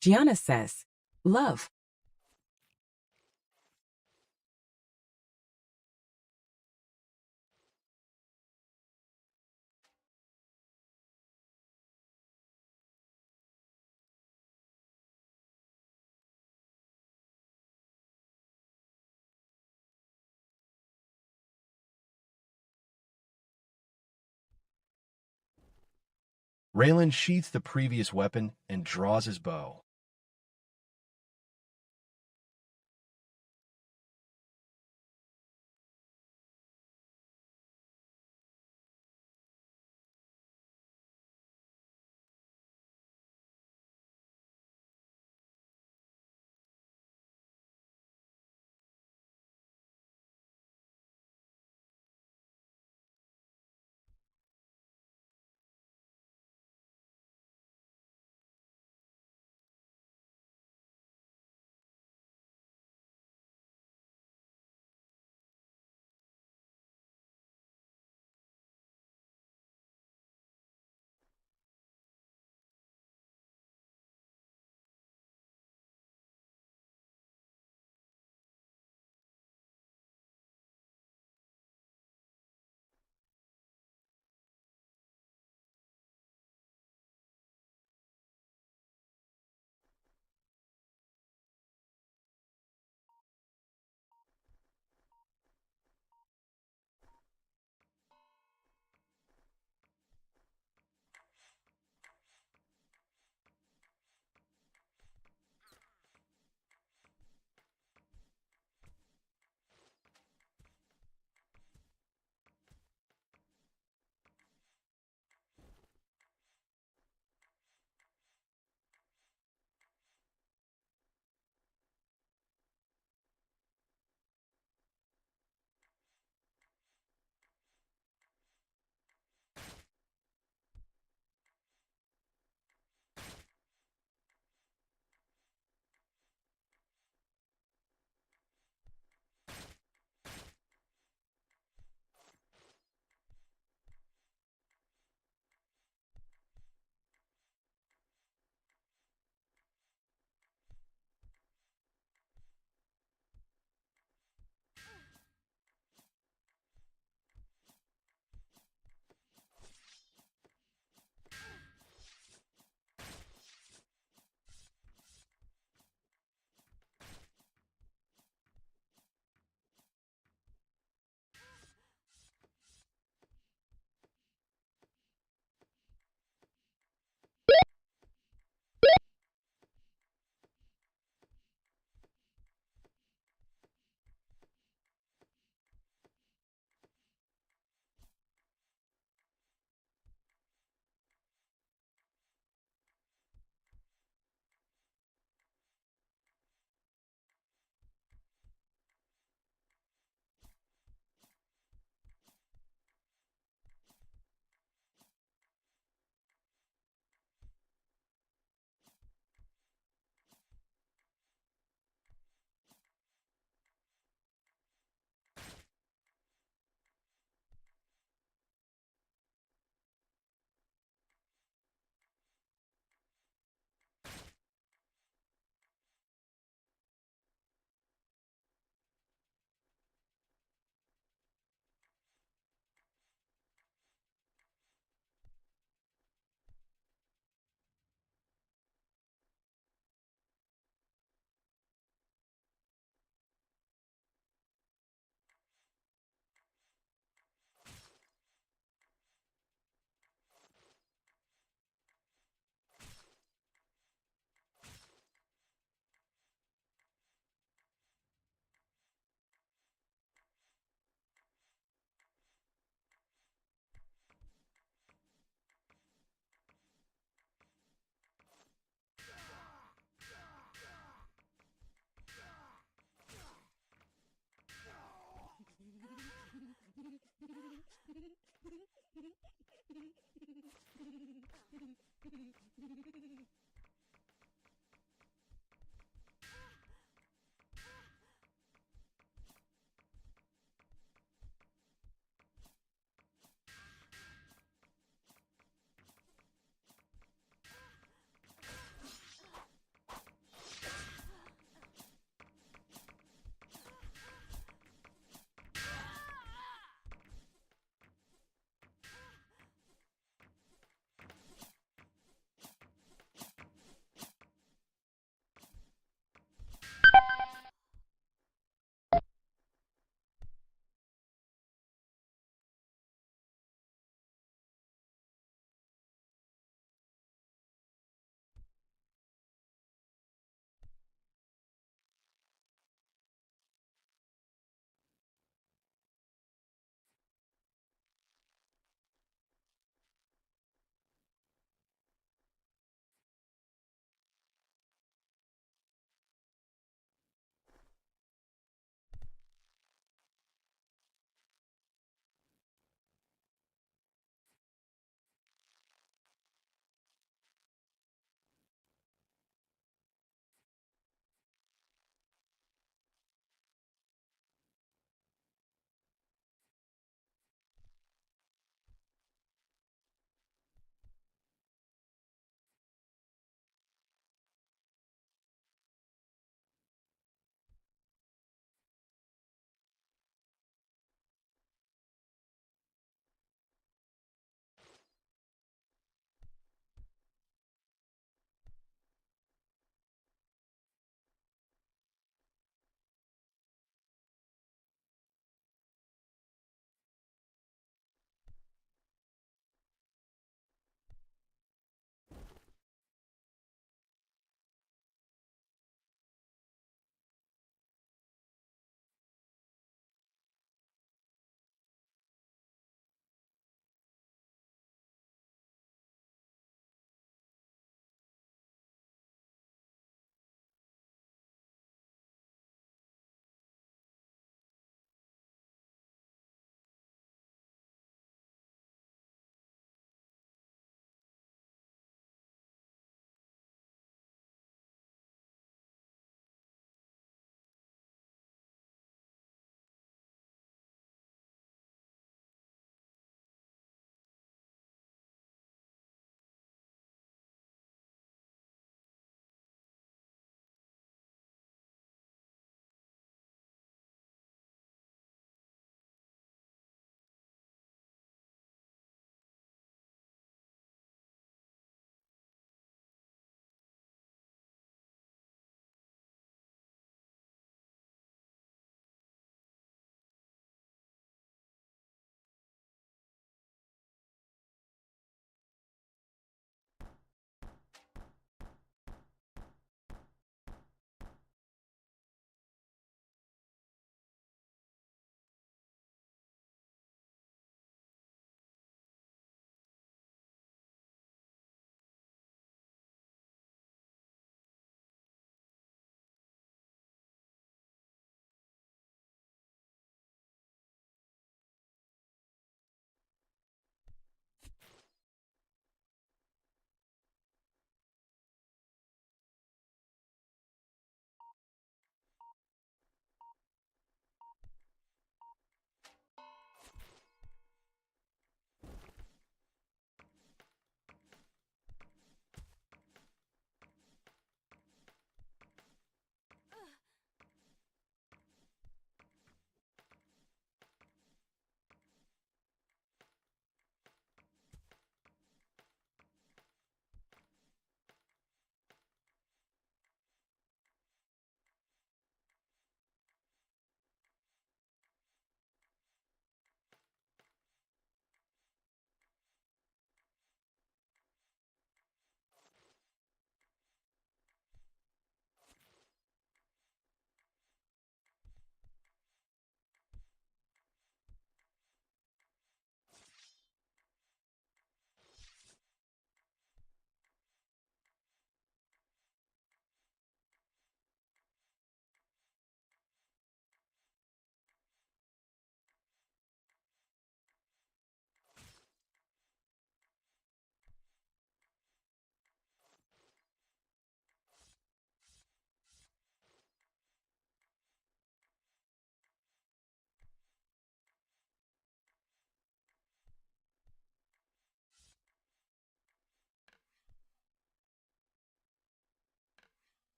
Gianna says, love. Raylan sheaths the previous weapon and draws his bow.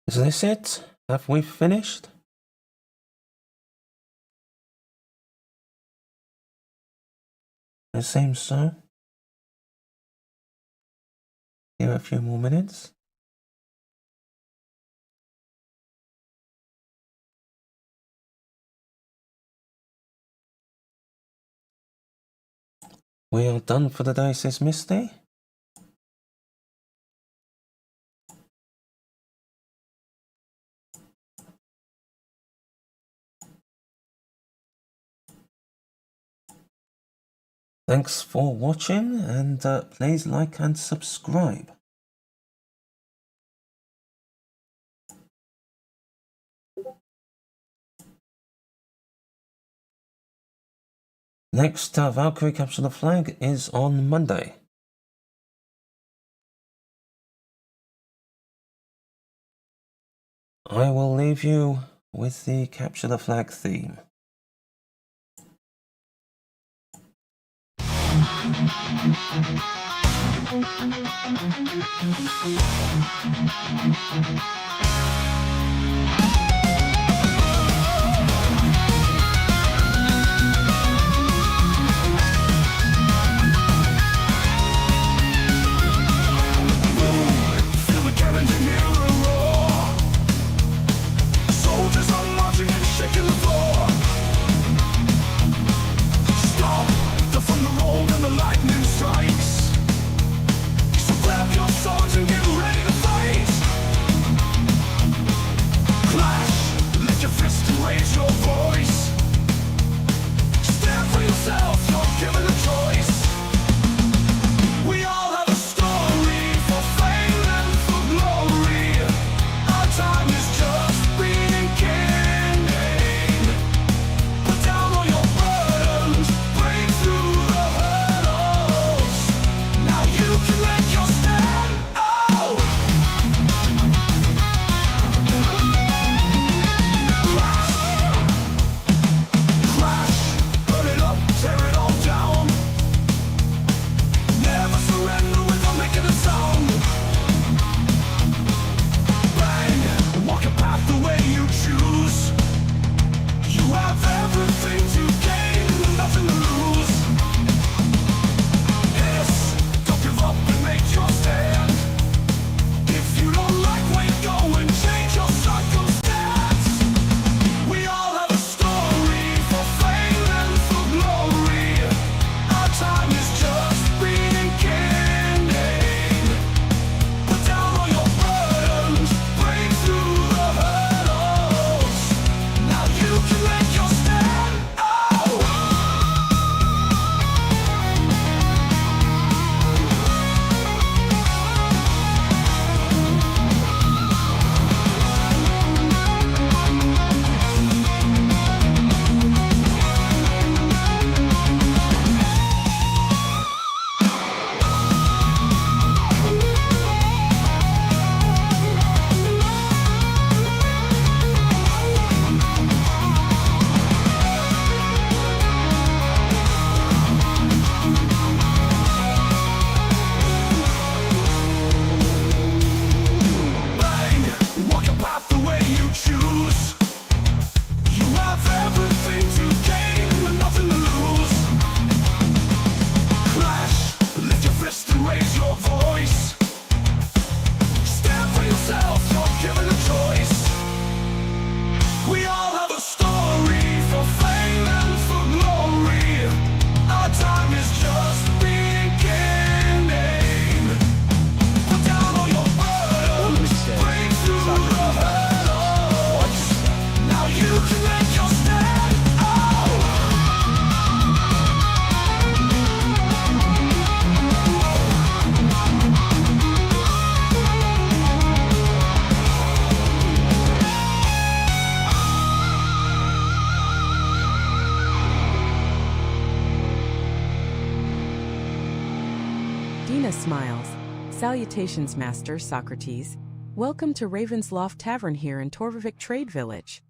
Is this it? Have we finished? It seems so. Give it a few more minutes. We are done for the day, says Misty. Thanks for watching, and please like and subscribe. Next, Valkyrie capture the flag is on Monday. I will leave you with the capture the flag theme. Dina smiles. Salutations, Master Socrates. Welcome to Raven's Loft Tavern here in Torvavik Trade Village.